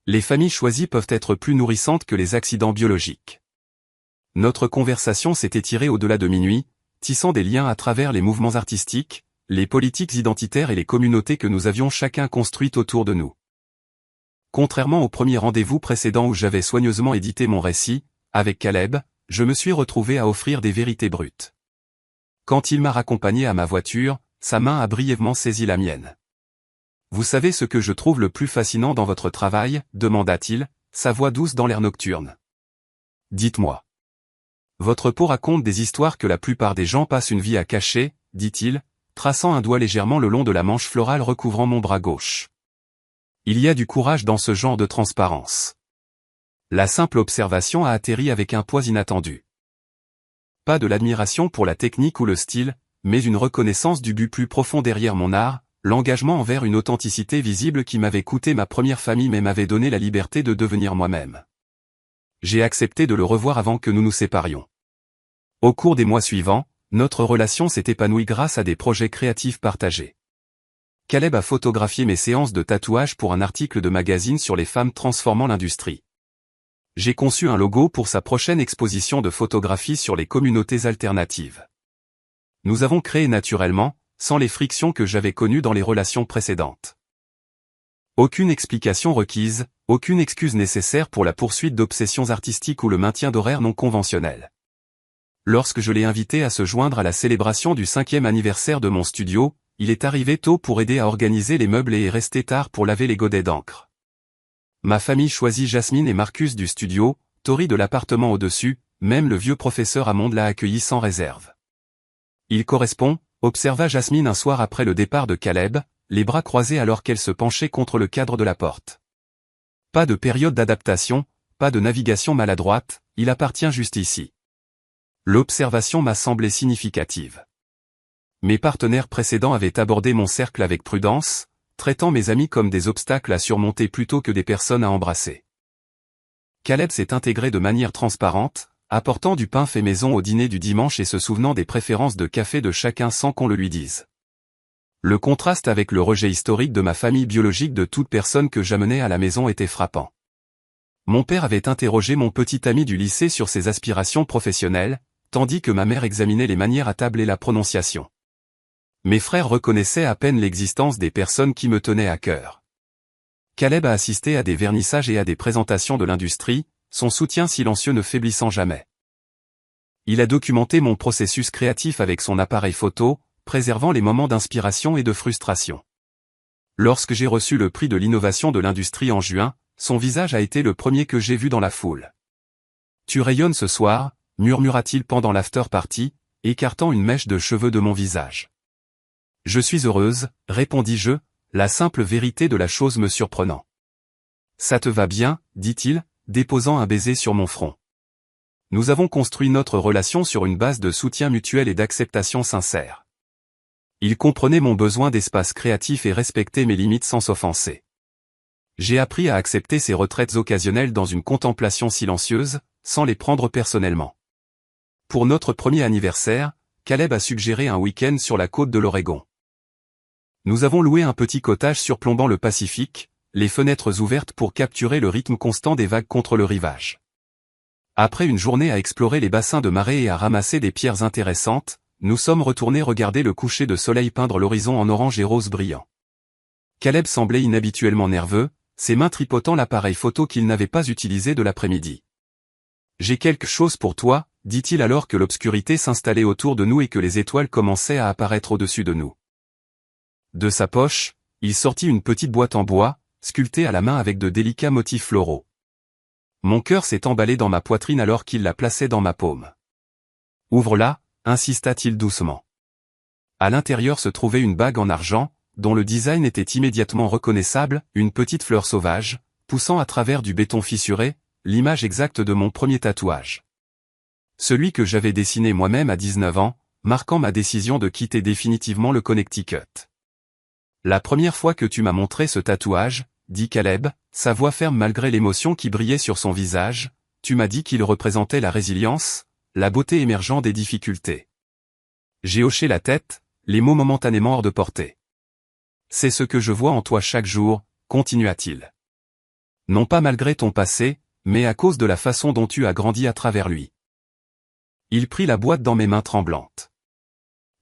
Les familles choisies peuvent être plus nourrissantes que les accidents biologiques. Notre conversation s'est étirée au-delà de minuit, tissant des liens à travers les mouvements artistiques, les politiques identitaires et les communautés que nous avions chacun construites autour de nous. Contrairement au premier rendez-vous précédent où j'avais soigneusement édité mon récit, avec Caleb, je me suis retrouvé à offrir des vérités brutes. Quand il m'a raccompagné à ma voiture, sa main a brièvement saisi la mienne. « Vous savez ce que je trouve le plus fascinant dans votre travail ?» demanda-t-il, sa voix douce dans l'air nocturne. « Dites-moi. » Votre peau raconte des histoires que la plupart des gens passent une vie à cacher, dit-il, traçant un doigt légèrement le long de la manche florale recouvrant mon bras gauche. Il y a du courage dans ce genre de transparence. La simple observation a atterri avec un poids inattendu. Pas de l'admiration pour la technique ou le style, mais une reconnaissance du but plus profond derrière mon art, l'engagement envers une authenticité visible qui m'avait coûté ma première famille mais m'avait donné la liberté de devenir moi-même. J'ai accepté de le revoir avant que nous nous séparions. Au cours des mois suivants, notre relation s'est épanouie grâce à des projets créatifs partagés. Caleb a photographié mes séances de tatouage pour un article de magazine sur les femmes transformant l'industrie. J'ai conçu un logo pour sa prochaine exposition de photographie sur les communautés alternatives. Nous avons créé naturellement, sans les frictions que j'avais connues dans les relations précédentes. Aucune explication requise, aucune excuse nécessaire pour la poursuite d'obsessions artistiques ou le maintien d'horaires non conventionnels. Lorsque je l'ai invité à se joindre à la célébration du 5e anniversaire de mon studio, il est arrivé tôt pour aider à organiser les meubles et est resté tard pour laver les godets d'encre. Ma famille choisit Jasmine et Marcus du studio, Tori de l'appartement au-dessus, même le vieux professeur Hammond l'a accueilli sans réserve. Il correspond, observa Jasmine un soir après le départ de Caleb, les bras croisés alors qu'elle se penchait contre le cadre de la porte. Pas de période d'adaptation, pas de navigation maladroite, il appartient juste ici. L'observation m'a semblé significative. Mes partenaires précédents avaient abordé mon cercle avec prudence, traitant mes amis comme des obstacles à surmonter plutôt que des personnes à embrasser. Caleb s'est intégré de manière transparente, apportant du pain fait maison au dîner du dimanche et se souvenant des préférences de café de chacun sans qu'on le lui dise. Le contraste avec le rejet historique de ma famille biologique de toute personne que j'amenais à la maison était frappant. Mon père avait interrogé mon petit ami du lycée sur ses aspirations professionnelles, tandis que ma mère examinait les manières à table et la prononciation. Mes frères reconnaissaient à peine l'existence des personnes qui me tenaient à cœur. Caleb a assisté à des vernissages et à des présentations de l'industrie, son soutien silencieux ne faiblissant jamais. Il a documenté mon processus créatif avec son appareil photo, préservant les moments d'inspiration et de frustration. Lorsque j'ai reçu le prix de l'innovation de l'industrie en juin, son visage a été le premier que j'ai vu dans la foule. « Tu rayonnes ce soir », murmura-t-il pendant l'after-party, écartant une mèche de cheveux de mon visage. « Je suis heureuse », répondis-je, la simple vérité de la chose me surprenant. « Ça te va bien », dit-il, déposant un baiser sur mon front. Nous avons construit notre relation sur une base de soutien mutuel et d'acceptation sincère. Il comprenait mon besoin d'espace créatif et respectait mes limites sans s'offenser. J'ai appris à accepter ces retraites occasionnelles dans une contemplation silencieuse, sans les prendre personnellement. Pour notre premier anniversaire, Caleb a suggéré un week-end sur la côte de l'Oregon. Nous avons loué un petit cottage surplombant le Pacifique, les fenêtres ouvertes pour capturer le rythme constant des vagues contre le rivage. Après une journée à explorer les bassins de marée et à ramasser des pierres intéressantes, nous sommes retournés regarder le coucher de soleil peindre l'horizon en orange et rose brillant. Caleb semblait inhabituellement nerveux, ses mains tripotant l'appareil photo qu'il n'avait pas utilisé de l'après-midi. « J'ai quelque chose pour toi », dit-il alors que l'obscurité s'installait autour de nous et que les étoiles commençaient à apparaître au-dessus de nous. De sa poche, il sortit une petite boîte en bois, sculptée à la main avec de délicats motifs floraux. Mon cœur s'est emballé dans ma poitrine alors qu'il la plaçait dans ma paume. « Ouvre-la » insista-t-il doucement. À l'intérieur se trouvait une bague en argent, dont le design était immédiatement reconnaissable, une petite fleur sauvage, poussant à travers du béton fissuré, l'image exacte de mon premier tatouage. Celui que j'avais dessiné moi-même à 19 ans, marquant ma décision de quitter définitivement le Connecticut. La première fois que tu m'as montré ce tatouage, dit Caleb, sa voix ferme malgré l'émotion qui brillait sur son visage, tu m'as dit qu'il représentait la résilience, la beauté émergeant des difficultés. J'ai hoché la tête, les mots momentanément hors de portée. C'est ce que je vois en toi chaque jour, continua-t-il. Non pas malgré ton passé, mais à cause de la façon dont tu as grandi à travers lui. Il prit la boîte dans mes mains tremblantes.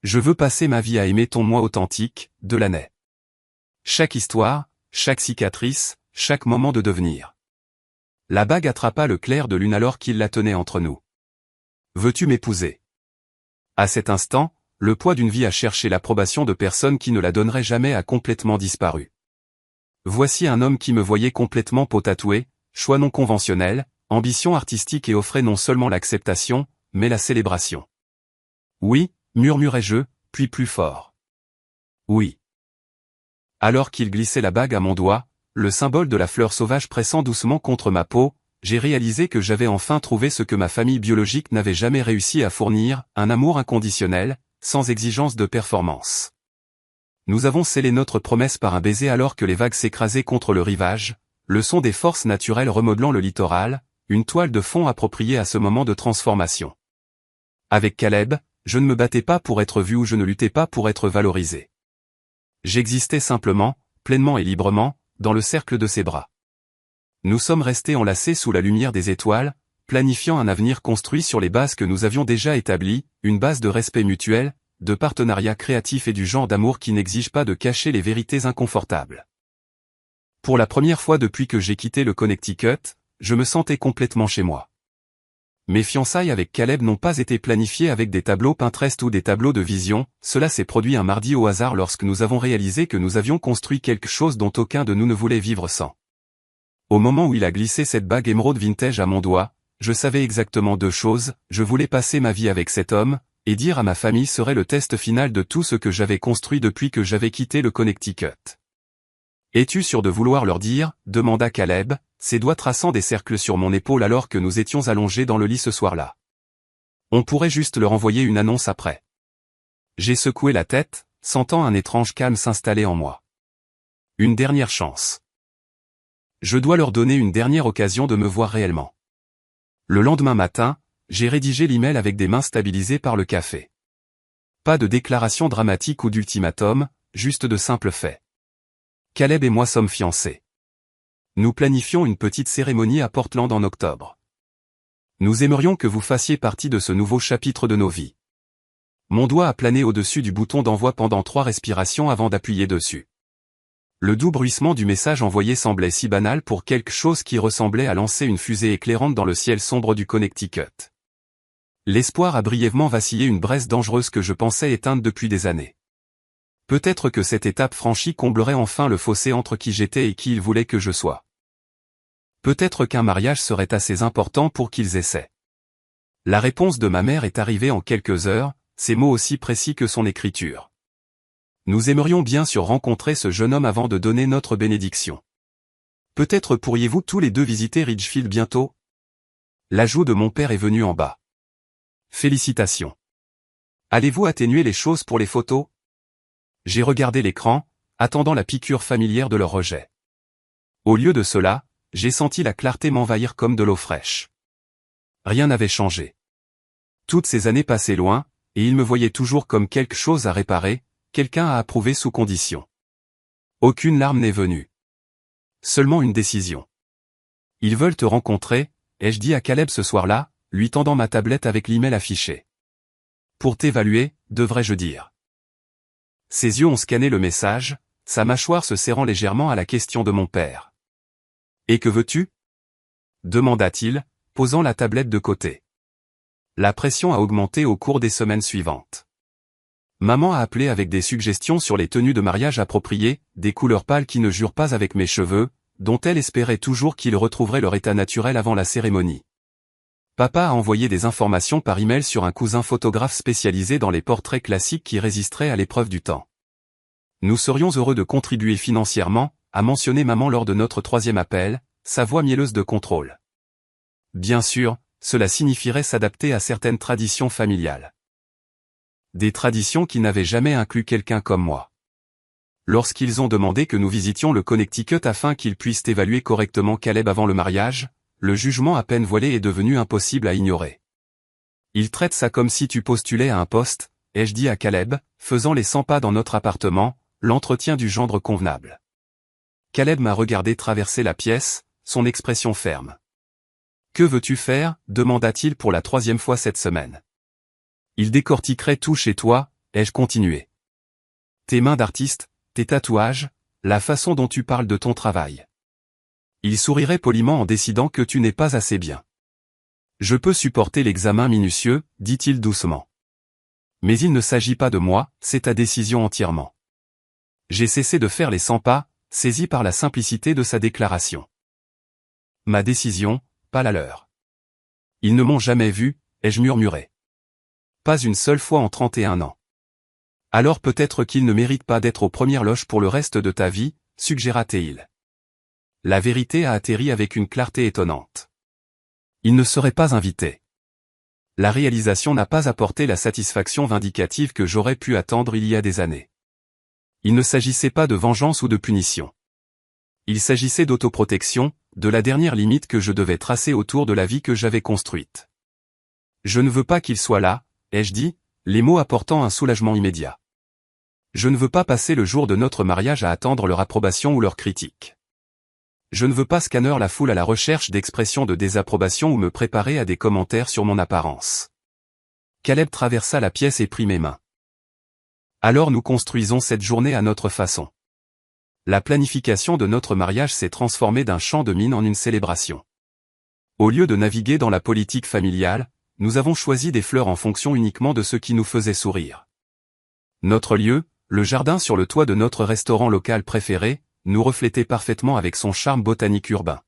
Je veux passer ma vie à aimer ton moi authentique, Delaney. Chaque histoire, chaque cicatrice, chaque moment de devenir. La bague attrapa le clair de lune alors qu'il la tenait entre nous. Veux-tu m'épouser? À cet instant, le poids d'une vie à chercher l'approbation de personnes qui ne la donneraient jamais a complètement disparu. Voici un homme qui me voyait complètement peau tatouée, choix non conventionnel, ambition artistique et offrait non seulement l'acceptation, mais la célébration. Oui, murmurai-je, puis plus fort. Oui. Alors qu'il glissait la bague à mon doigt, le symbole de la fleur sauvage pressant doucement contre ma peau, j'ai réalisé que j'avais enfin trouvé ce que ma famille biologique n'avait jamais réussi à fournir, un amour inconditionnel, sans exigence de performance. Nous avons scellé notre promesse par un baiser alors que les vagues s'écrasaient contre le rivage, le son des forces naturelles remodelant le littoral, une toile de fond appropriée à ce moment de transformation. Avec Caleb, je ne me battais pas pour être vu ou je ne luttais pas pour être valorisé. J'existais simplement, pleinement et librement, dans le cercle de ses bras. Nous sommes restés enlacés sous la lumière des étoiles, planifiant un avenir construit sur les bases que nous avions déjà établies, une base de respect mutuel, de partenariat créatif et du genre d'amour qui n'exige pas de cacher les vérités inconfortables. Pour la première fois depuis que j'ai quitté le Connecticut, je me sentais complètement chez moi. Mes fiançailles avec Caleb n'ont pas été planifiées avec des tableaux Pinterest ou des tableaux de vision, cela s'est produit un mardi au hasard lorsque nous avons réalisé que nous avions construit quelque chose dont aucun de nous ne voulait vivre sans. Au moment où il a glissé cette bague émeraude vintage à mon doigt, je savais exactement deux choses, je voulais passer ma vie avec cet homme, et dire à ma famille serait le test final de tout ce que j'avais construit depuis que j'avais quitté le Connecticut. Es-tu sûr de vouloir leur dire, demanda Caleb, ses doigts traçant des cercles sur mon épaule alors que nous étions allongés dans le lit ce soir-là. On pourrait juste leur envoyer une annonce après. J'ai secoué la tête, sentant un étrange calme s'installer en moi. Une dernière chance. Je dois leur donner une dernière occasion de me voir réellement. Le lendemain matin, j'ai rédigé l'email avec des mains stabilisées par le café. Pas de déclaration dramatique ou d'ultimatum, juste de simples faits. Caleb et moi sommes fiancés. Nous planifions une petite cérémonie à Portland en octobre. Nous aimerions que vous fassiez partie de ce nouveau chapitre de nos vies. Mon doigt a plané au-dessus du bouton d'envoi pendant 3 respirations avant d'appuyer dessus. Le doux bruissement du message envoyé semblait si banal pour quelque chose qui ressemblait à lancer une fusée éclairante dans le ciel sombre du Connecticut. L'espoir a brièvement vacillé une braise dangereuse que je pensais éteinte depuis des années. Peut-être que cette étape franchie comblerait enfin le fossé entre qui j'étais et qui il voulait que je sois. Peut-être qu'un mariage serait assez important pour qu'ils essaient. La réponse de ma mère est arrivée en quelques heures, ces mots aussi précis que son écriture. Nous aimerions bien sûr rencontrer ce jeune homme avant de donner notre bénédiction. Peut-être pourriez-vous tous les deux visiter Ridgefield bientôt? L'ajout de mon père est venu en bas. Félicitations. Allez-vous atténuer les choses pour les photos? J'ai regardé l'écran, attendant la piqûre familière de leur rejet. Au lieu de cela, j'ai senti la clarté m'envahir comme de l'eau fraîche. Rien n'avait changé. Toutes ces années passées loin, et ils me voyaient toujours comme quelque chose à réparer, quelqu'un à approuver sous condition. Aucune larme n'est venue. Seulement une décision. Ils veulent te rencontrer, ai-je dit à Caleb ce soir-là, lui tendant ma tablette avec l'email affiché. Pour t'évaluer, devrais-je dire. Ses yeux ont scanné le message, sa mâchoire se serrant légèrement à la question de mon père. Et que veux-tu? Demanda-t-il, posant la tablette de côté. La pression a augmenté au cours des semaines suivantes. Maman a appelé avec des suggestions sur les tenues de mariage appropriées, des couleurs pâles qui ne jurent pas avec mes cheveux, dont elle espérait toujours qu'ils retrouveraient leur état naturel avant la cérémonie. Papa a envoyé des informations par email sur un cousin photographe spécialisé dans les portraits classiques qui résisteraient à l'épreuve du temps. Nous serions heureux de contribuer financièrement, a mentionné maman lors de notre 3e appel, sa voix mielleuse de contrôle. Bien sûr, cela signifierait s'adapter à certaines traditions familiales. Des traditions qui n'avaient jamais inclus quelqu'un comme moi. Lorsqu'ils ont demandé que nous visitions le Connecticut afin qu'ils puissent évaluer correctement Caleb avant le mariage, le jugement à peine voilé est devenu impossible à ignorer. Ils traitent ça comme si tu postulais à un poste, ai-je dit à Caleb, faisant les 100 pas dans notre appartement, l'entretien du gendre convenable. Caleb m'a regardé traverser la pièce, son expression ferme. « Que veux-tu faire » demanda-t-il pour la 3e fois cette semaine. Il décortiquerait tout chez toi, ai-je continué. Tes mains d'artiste, tes tatouages, la façon dont tu parles de ton travail. Il sourirait poliment en décidant que tu n'es pas assez bien. Je peux supporter l'examen minutieux, dit-il doucement. Mais il ne s'agit pas de moi, c'est ta décision entièrement. J'ai cessé de faire les 100 pas, saisi par la simplicité de sa déclaration. Ma décision, pas la leur. Ils ne m'ont jamais vu, ai-je murmuré. Pas une seule fois en 31 ans. Alors peut-être qu'ils ne méritent pas d'être aux premières loges pour le reste de ta vie, suggéra-t-il. La vérité a atterri avec une clarté étonnante. Ils ne seraient pas invités. La réalisation n'a pas apporté la satisfaction vindicative que j'aurais pu attendre il y a des années. Il ne s'agissait pas de vengeance ou de punition. Il s'agissait d'autoprotection, de la dernière limite que je devais tracer autour de la vie que j'avais construite. Je ne veux pas qu'ils soient là, ai-je dit, les mots apportant un soulagement immédiat. Je ne veux pas passer le jour de notre mariage à attendre leur approbation ou leur critique. Je ne veux pas scanner la foule à la recherche d'expressions de désapprobation ou me préparer à des commentaires sur mon apparence. Caleb traversa la pièce et prit mes mains. Alors nous construisons cette journée à notre façon. La planification de notre mariage s'est transformée d'un champ de mine en une célébration. Au lieu de naviguer dans la politique familiale, nous avons choisi des fleurs en fonction uniquement de ce qui nous faisait sourire. Notre lieu, le jardin sur le toit de notre restaurant local préféré, nous reflétait parfaitement avec son charme botanique urbain.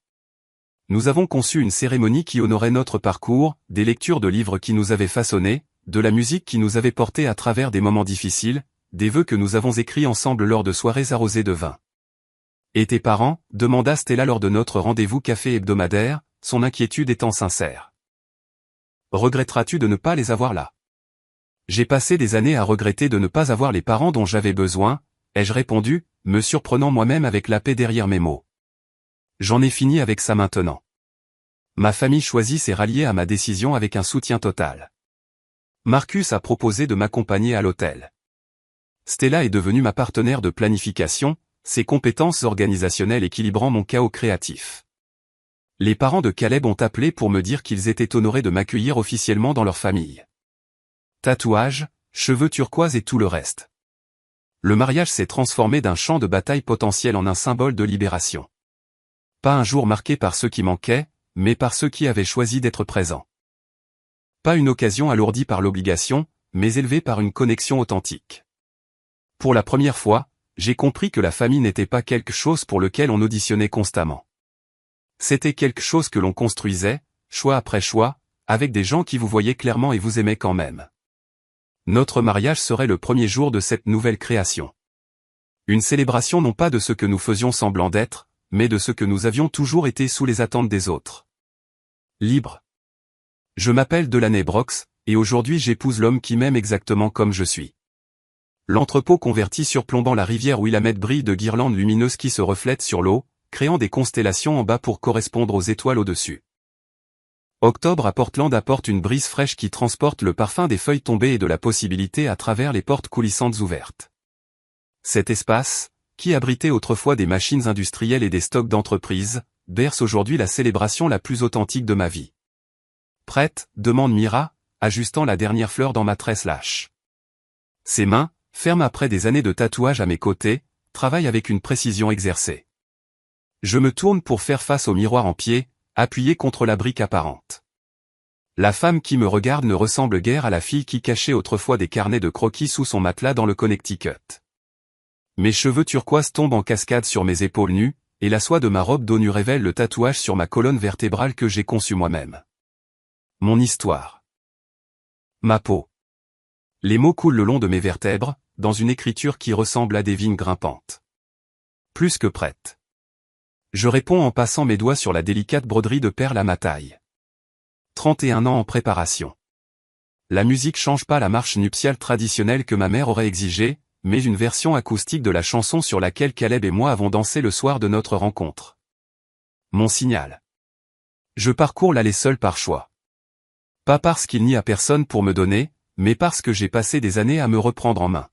Nous avons conçu une cérémonie qui honorait notre parcours, des lectures de livres qui nous avaient façonnés, de la musique qui nous avait portés à travers des moments difficiles, des vœux que nous avons écrits ensemble lors de soirées arrosées de vin. Et tes parents, demanda Stella lors de notre rendez-vous café hebdomadaire, son inquiétude étant sincère. Regretteras-tu de ne pas les avoir là? J'ai passé des années à regretter de ne pas avoir les parents dont j'avais besoin, ai-je répondu, me surprenant moi-même avec la paix derrière mes mots. J'en ai fini avec ça maintenant. Ma famille choisie s'est ralliée à ma décision avec un soutien total. Marcus a proposé de m'accompagner à l'hôtel. Stella est devenue ma partenaire de planification, ses compétences organisationnelles équilibrant mon chaos créatif. Les parents de Caleb ont appelé pour me dire qu'ils étaient honorés de m'accueillir officiellement dans leur famille. Tatouages, cheveux turquoise et tout le reste. Le mariage s'est transformé d'un champ de bataille potentiel en un symbole de libération. Pas un jour marqué par ceux qui manquaient, mais par ceux qui avaient choisi d'être présents. Pas une occasion alourdie par l'obligation, mais élevée par une connexion authentique. Pour la première fois, j'ai compris que la famille n'était pas quelque chose pour lequel on auditionnait constamment. C'était quelque chose que l'on construisait, choix après choix, avec des gens qui vous voyaient clairement et vous aimaient quand même. Notre mariage serait le premier jour de cette nouvelle création. Une célébration non pas de ce que nous faisions semblant d'être, mais de ce que nous avions toujours été sous les attentes des autres. Libre. Je m'appelle Delaney Brooks, et aujourd'hui j'épouse l'homme qui m'aime exactement comme je suis. L'entrepôt converti surplombant la rivière Willamette brille de guirlandes lumineuses qui se reflètent sur l'eau, créant des constellations en bas pour correspondre aux étoiles au-dessus. Octobre à Portland apporte une brise fraîche qui transporte le parfum des feuilles tombées et de la possibilité à travers les portes coulissantes ouvertes. Cet espace, qui abritait autrefois des machines industrielles et des stocks d'entreprises, berce aujourd'hui la célébration la plus authentique de ma vie. Prête, demande Mira, ajustant la dernière fleur dans ma tresse lâche. Ses mains, fermes après des années de tatouage à mes côtés, travaillent avec une précision exercée. Je me tourne pour faire face au miroir en pied, appuyé contre la brique apparente. La femme qui me regarde ne ressemble guère à la fille qui cachait autrefois des carnets de croquis sous son matelas dans le Connecticut. Mes cheveux turquoise tombent en cascade sur mes épaules nues, et la soie de ma robe d'eau nue révèle le tatouage sur ma colonne vertébrale que j'ai conçu moi-même. Mon histoire. Ma peau. Les mots coulent le long de mes vertèbres, dans une écriture qui ressemble à des vignes grimpantes. Plus que prête. Je réponds en passant mes doigts sur la délicate broderie de perles à ma taille. 31 ans en préparation. La musique change pas la marche nuptiale traditionnelle que ma mère aurait exigée, mais une version acoustique de la chanson sur laquelle Caleb et moi avons dansé le soir de notre rencontre. Mon signal. Je parcours l'allée seul par choix. Pas parce qu'il n'y a personne pour me donner, mais parce que j'ai passé des années à me reprendre en main.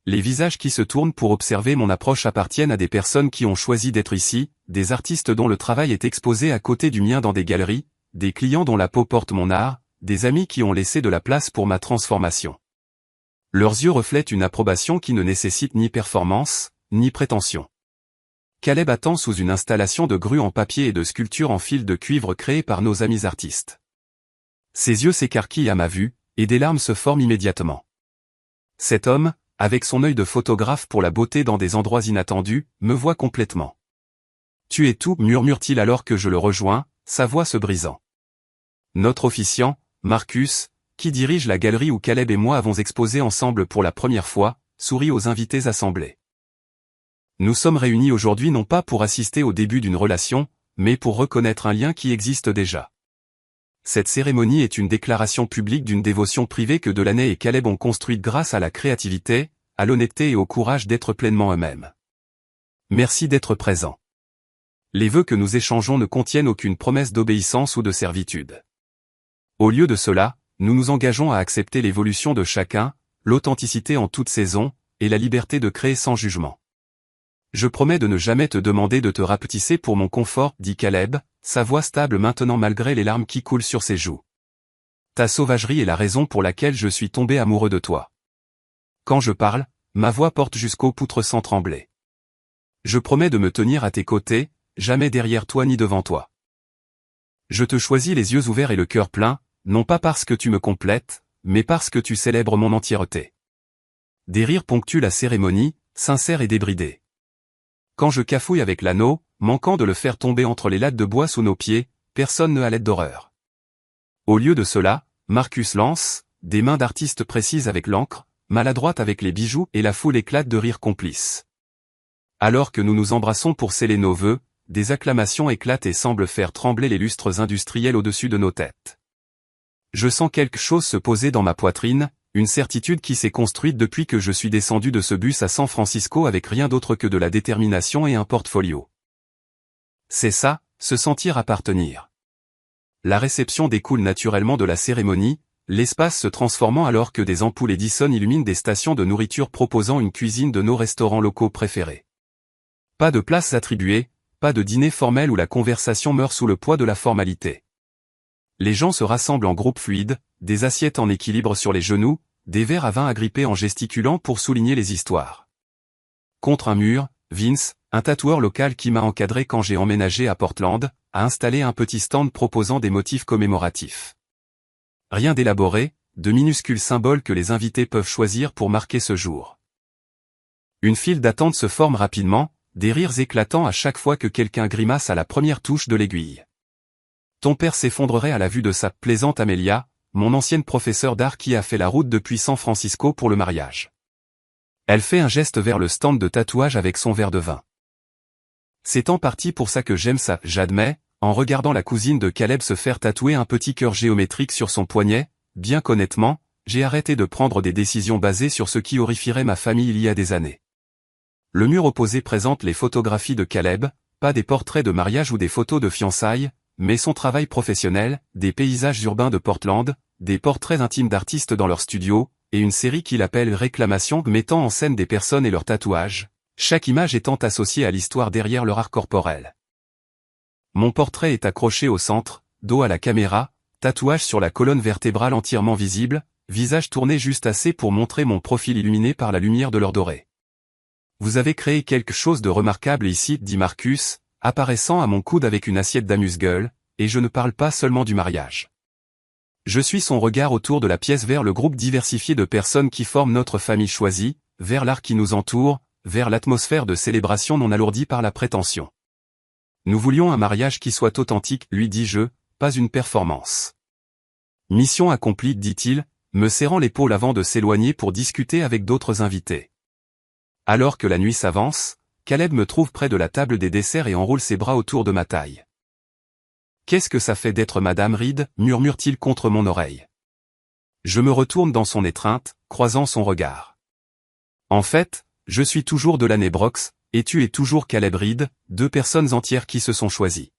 Les visages qui se tournent pour observer mon approche appartiennent à des personnes qui ont choisi d'être ici, des artistes dont le travail est exposé à côté du mien dans des galeries, des clients dont la peau porte mon art, des amis qui ont laissé de la place pour ma transformation. Leurs yeux reflètent une approbation qui ne nécessite ni performance, ni prétention. Caleb attend sous une installation de grue en papier et de sculpture en fil de cuivre créée par nos amis artistes. Ses yeux s'écarquillent à ma vue, et des larmes se forment immédiatement. Cet homme, avec son œil de photographe pour la beauté dans des endroits inattendus, me voit complètement. Tu es tout, murmure-t-il alors que je le rejoins, sa voix se brisant. Notre officiant, Marcus, qui dirige la galerie où Caleb et moi avons exposé ensemble pour la première fois, sourit aux invités assemblés. Nous sommes réunis aujourd'hui non pas pour assister au début d'une relation, mais pour reconnaître un lien qui existe déjà. Cette cérémonie est une déclaration publique d'une dévotion privée que Delaney et Caleb ont construite grâce à la créativité, à l'honnêteté et au courage d'être pleinement eux-mêmes. Merci d'être présents. Les vœux que nous échangeons ne contiennent aucune promesse d'obéissance ou de servitude. Au lieu de cela, nous nous engageons à accepter l'évolution de chacun, l'authenticité en toute saison, et la liberté de créer sans jugement. Je promets de ne jamais te demander de te rapetisser pour mon confort, dit Caleb, sa voix stable maintenant malgré les larmes qui coulent sur ses joues. Ta sauvagerie est la raison pour laquelle je suis tombé amoureux de toi. Quand je parle, ma voix porte jusqu'aux poutres sans trembler. Je promets de me tenir à tes côtés, jamais derrière toi ni devant toi. Je te choisis les yeux ouverts et le cœur plein, non pas parce que tu me complètes, mais parce que tu célèbres mon entièreté. Des rires ponctuent la cérémonie, sincères et débridés. Quand je cafouille avec l'anneau, manquant de le faire tomber entre les lattes de bois sous nos pieds, personne ne halète d'horreur. Au lieu de cela, Marcus lance, des mains d'artiste précises avec l'encre, maladroite avec les bijoux et la foule éclate de rires complices. Alors que nous nous embrassons pour sceller nos vœux, des acclamations éclatent et semblent faire trembler les lustres industriels au-dessus de nos têtes. Je sens quelque chose se poser dans ma poitrine, une certitude qui s'est construite depuis que je suis descendu de ce bus à San Francisco avec rien d'autre que de la détermination et un portfolio. C'est ça, se sentir appartenir. La réception découle naturellement de la cérémonie, l'espace se transformant alors que des ampoules Edison illuminent des stations de nourriture proposant une cuisine de nos restaurants locaux préférés. Pas de places attribuées, pas de dîner formel où la conversation meurt sous le poids de la formalité. Les gens se rassemblent en groupes fluides, des assiettes en équilibre sur les genoux, des verres à vin agrippés en gesticulant pour souligner les histoires. Contre un mur, Vince, un tatoueur local qui m'a encadré quand j'ai emménagé à Portland, a installé un petit stand proposant des motifs commémoratifs. Rien d'élaboré, de minuscules symboles que les invités peuvent choisir pour marquer ce jour. Une file d'attente se forme rapidement, des rires éclatant à chaque fois que quelqu'un grimace à la première touche de l'aiguille. Ton père s'effondrerait à la vue de sa plaisante Amelia, mon ancienne professeure d'art qui a fait la route depuis San Francisco pour le mariage. Elle fait un geste vers le stand de tatouage avec son verre de vin. C'est en partie pour ça que j'aime ça, j'admets, en regardant la cousine de Caleb se faire tatouer un petit cœur géométrique sur son poignet, bien qu'honnêtement, j'ai arrêté de prendre des décisions basées sur ce qui horrifierait ma famille il y a des années. Le mur opposé présente les photographies de Caleb, pas des portraits de mariage ou des photos de fiançailles, mais son travail professionnel, des paysages urbains de Portland, des portraits intimes d'artistes dans leur studio, et une série qu'il appelle Réclamation mettant en scène des personnes et leurs tatouages, chaque image étant associée à l'histoire derrière leur art corporel. Mon portrait est accroché au centre, dos à la caméra, tatouage sur la colonne vertébrale entièrement visible, visage tourné juste assez pour montrer mon profil illuminé par la lumière de l'or doré. Vous avez créé quelque chose de remarquable ici, dit Marcus, apparaissant à mon coude avec une assiette d'amuse-gueule, et je ne parle pas seulement du mariage. Je suis son regard autour de la pièce vers le groupe diversifié de personnes qui forment notre famille choisie, vers l'art qui nous entoure, vers l'atmosphère de célébration non alourdie par la prétention. Nous voulions un mariage qui soit authentique, lui dis-je, pas une performance. Mission accomplie, dit-il, me serrant l'épaule avant de s'éloigner pour discuter avec d'autres invités. Alors que la nuit s'avance, Caleb me trouve près de la table des desserts et enroule ses bras autour de ma taille. « Qu'est-ce que ça fait d'être Madame Reed » murmure-t-il contre mon oreille. Je me retourne dans son étreinte, croisant son regard. En fait, je suis toujours de l'année Brox, et tu es toujours Caleb Reed, deux personnes entières qui se sont choisies.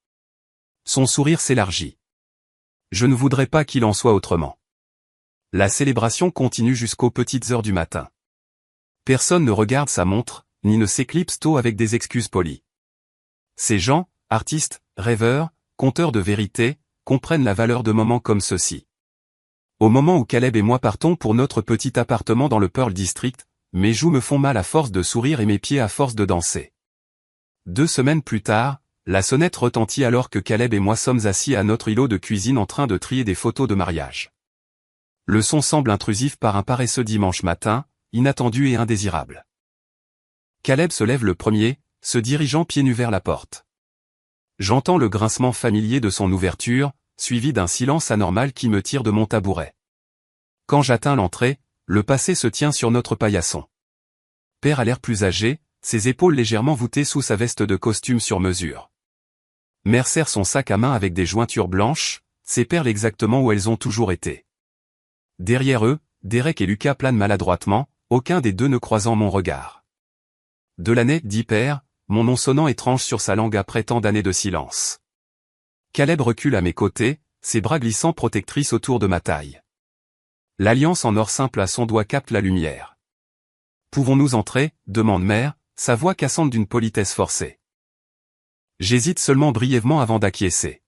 Son sourire s'élargit. Je ne voudrais pas qu'il en soit autrement. La célébration continue jusqu'aux petites heures du matin. Personne ne regarde sa montre, ni ne s'éclipse tôt avec des excuses polies. Ces gens, artistes, rêveurs, conteurs de vérité, comprennent la valeur de moments comme ceux-ci. Au moment où Caleb et moi partons pour notre petit appartement dans le Pearl District, mes joues me font mal à force de sourire et mes pieds à force de danser. 2 semaines plus tard, la sonnette retentit alors que Caleb et moi sommes assis à notre îlot de cuisine en train de trier des photos de mariage. Le son semble intrusif par un paresseux dimanche matin, inattendu et indésirable. Caleb se lève le premier, se dirigeant pieds nus vers la porte. J'entends le grincement familier de son ouverture, suivi d'un silence anormal qui me tire de mon tabouret. Quand j'atteins l'entrée, le passé se tient sur notre paillasson. Père a l'air plus âgé, ses épaules légèrement voûtées sous sa veste de costume sur mesure. Mère serre son sac à main avec des jointures blanches, ses perles exactement où elles ont toujours été. Derrière eux, Derek et Lucas planent maladroitement, aucun des deux ne croisant mon regard. De l'année, dit Père, mon nom sonnant étrange sur sa langue après tant d'années de silence. Caleb recule à mes côtés, ses bras glissant protectrices autour de ma taille. L'alliance en or simple à son doigt capte la lumière. Pouvons-nous entrer, demande Mère, sa voix cassante d'une politesse forcée. J'hésite seulement brièvement avant d'acquiescer.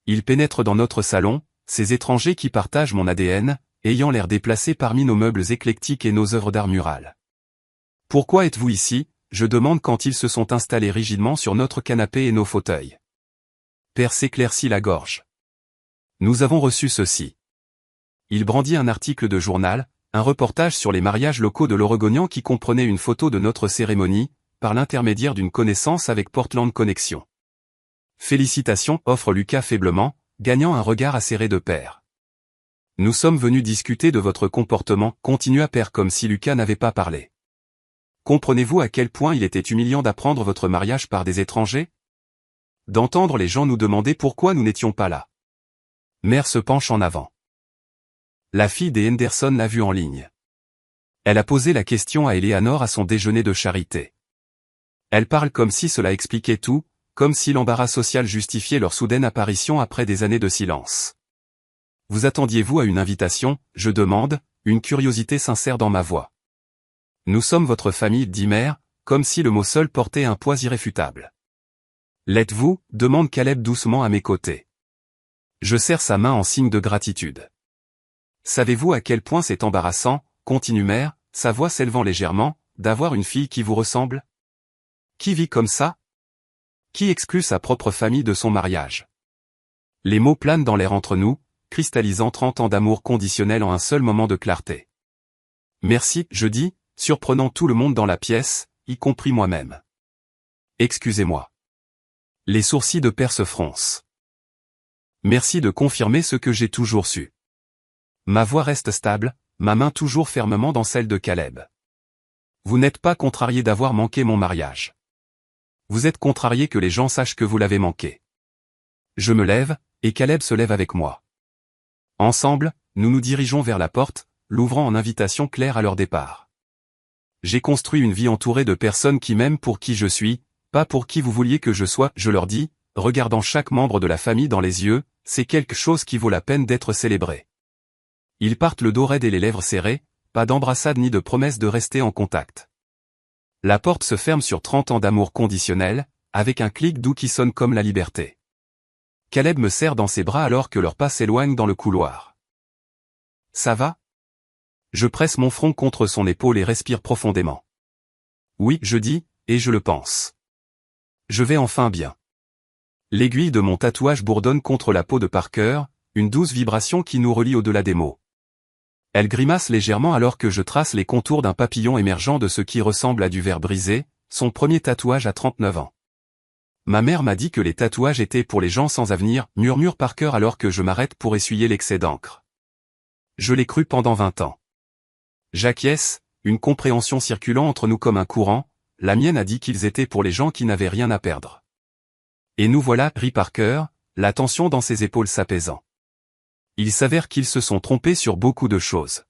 Ils pénètrent dans notre salon, ces étrangers qui partagent mon ADN, ayant l'air déplacés parmi nos meubles éclectiques et nos œuvres d'art murales. Pourquoi êtes-vous ici ? Je demande quand ils se sont installés rigidement sur notre canapé et nos fauteuils. Père s'éclaircit la gorge. Nous avons reçu ceci. Il brandit un article de journal, un reportage sur les mariages locaux de l'Oregonian qui comprenait une photo de notre cérémonie, par l'intermédiaire d'une connaissance avec Portland Connection. Félicitations, offre Lucas faiblement, gagnant un regard acéré de Père. Nous sommes venus discuter de votre comportement, continua Père comme si Lucas n'avait pas parlé. Comprenez-vous à quel point il était humiliant d'apprendre votre mariage par des étrangers ? D'entendre les gens nous demander pourquoi nous n'étions pas là. Mère se penche en avant. La fille des Henderson l'a vu en ligne. Elle a posé la question à Eleanor à son déjeuner de charité. Elle parle comme si cela expliquait tout, comme si l'embarras social justifiait leur soudaine apparition après des années de silence. Vous attendiez-vous à une invitation, je demande, une curiosité sincère dans ma voix. Nous sommes votre famille, dit Mère, comme si le mot seul portait un poids irréfutable. L'êtes-vous ? Demande Caleb doucement à mes côtés. Je serre sa main en signe de gratitude. Savez-vous à quel point c'est embarrassant, continue Mère, sa voix s'élevant légèrement, d'avoir une fille qui vous ressemble ? Qui vit comme ça ? Qui exclut sa propre famille de son mariage ? Les mots planent dans l'air entre nous, cristallisant 30 ans d'amour conditionnel en un seul moment de clarté. Merci, je dis, surprenant tout le monde dans la pièce, y compris moi-même. Excusez-moi. Les sourcils de Père se froncent. Merci de confirmer ce que j'ai toujours su. Ma voix reste stable, ma main toujours fermement dans celle de Caleb. Vous n'êtes pas contrarié d'avoir manqué mon mariage. Vous êtes contrarié que les gens sachent que vous l'avez manqué. Je me lève, et Caleb se lève avec moi. Ensemble, nous nous dirigeons vers la porte, l'ouvrant en invitation claire à leur départ. J'ai construit une vie entourée de personnes qui m'aiment pour qui je suis, pas pour qui vous vouliez que je sois, je leur dis, regardant chaque membre de la famille dans les yeux, c'est quelque chose qui vaut la peine d'être célébré. Ils partent le dos raide et les lèvres serrées, pas d'embrassade ni de promesse de rester en contact. La porte se ferme sur 30 ans d'amour conditionnel, avec un clic doux qui sonne comme la liberté. Caleb me serre dans ses bras alors que leurs pas s'éloignent dans le couloir. Ça va ? Je presse mon front contre son épaule et respire profondément. Oui, je dis, et je le pense. Je vais enfin bien. L'aiguille de mon tatouage bourdonne contre la peau de Parker, une douce vibration qui nous relie au-delà des mots. Elle grimace légèrement alors que je trace les contours d'un papillon émergeant de ce qui ressemble à du verre brisé, son premier tatouage à 39 ans. Ma mère m'a dit que les tatouages étaient pour les gens sans avenir, murmure Parker alors que je m'arrête pour essuyer l'excès d'encre. Je l'ai cru pendant 20 ans. J'acquiesce, une compréhension circulant entre nous comme un courant, la mienne a dit qu'ils étaient pour les gens qui n'avaient rien à perdre. Et nous voilà, rit Parker, la tension dans ses épaules s'apaisant. Il s'avère qu'ils se sont trompés sur beaucoup de choses.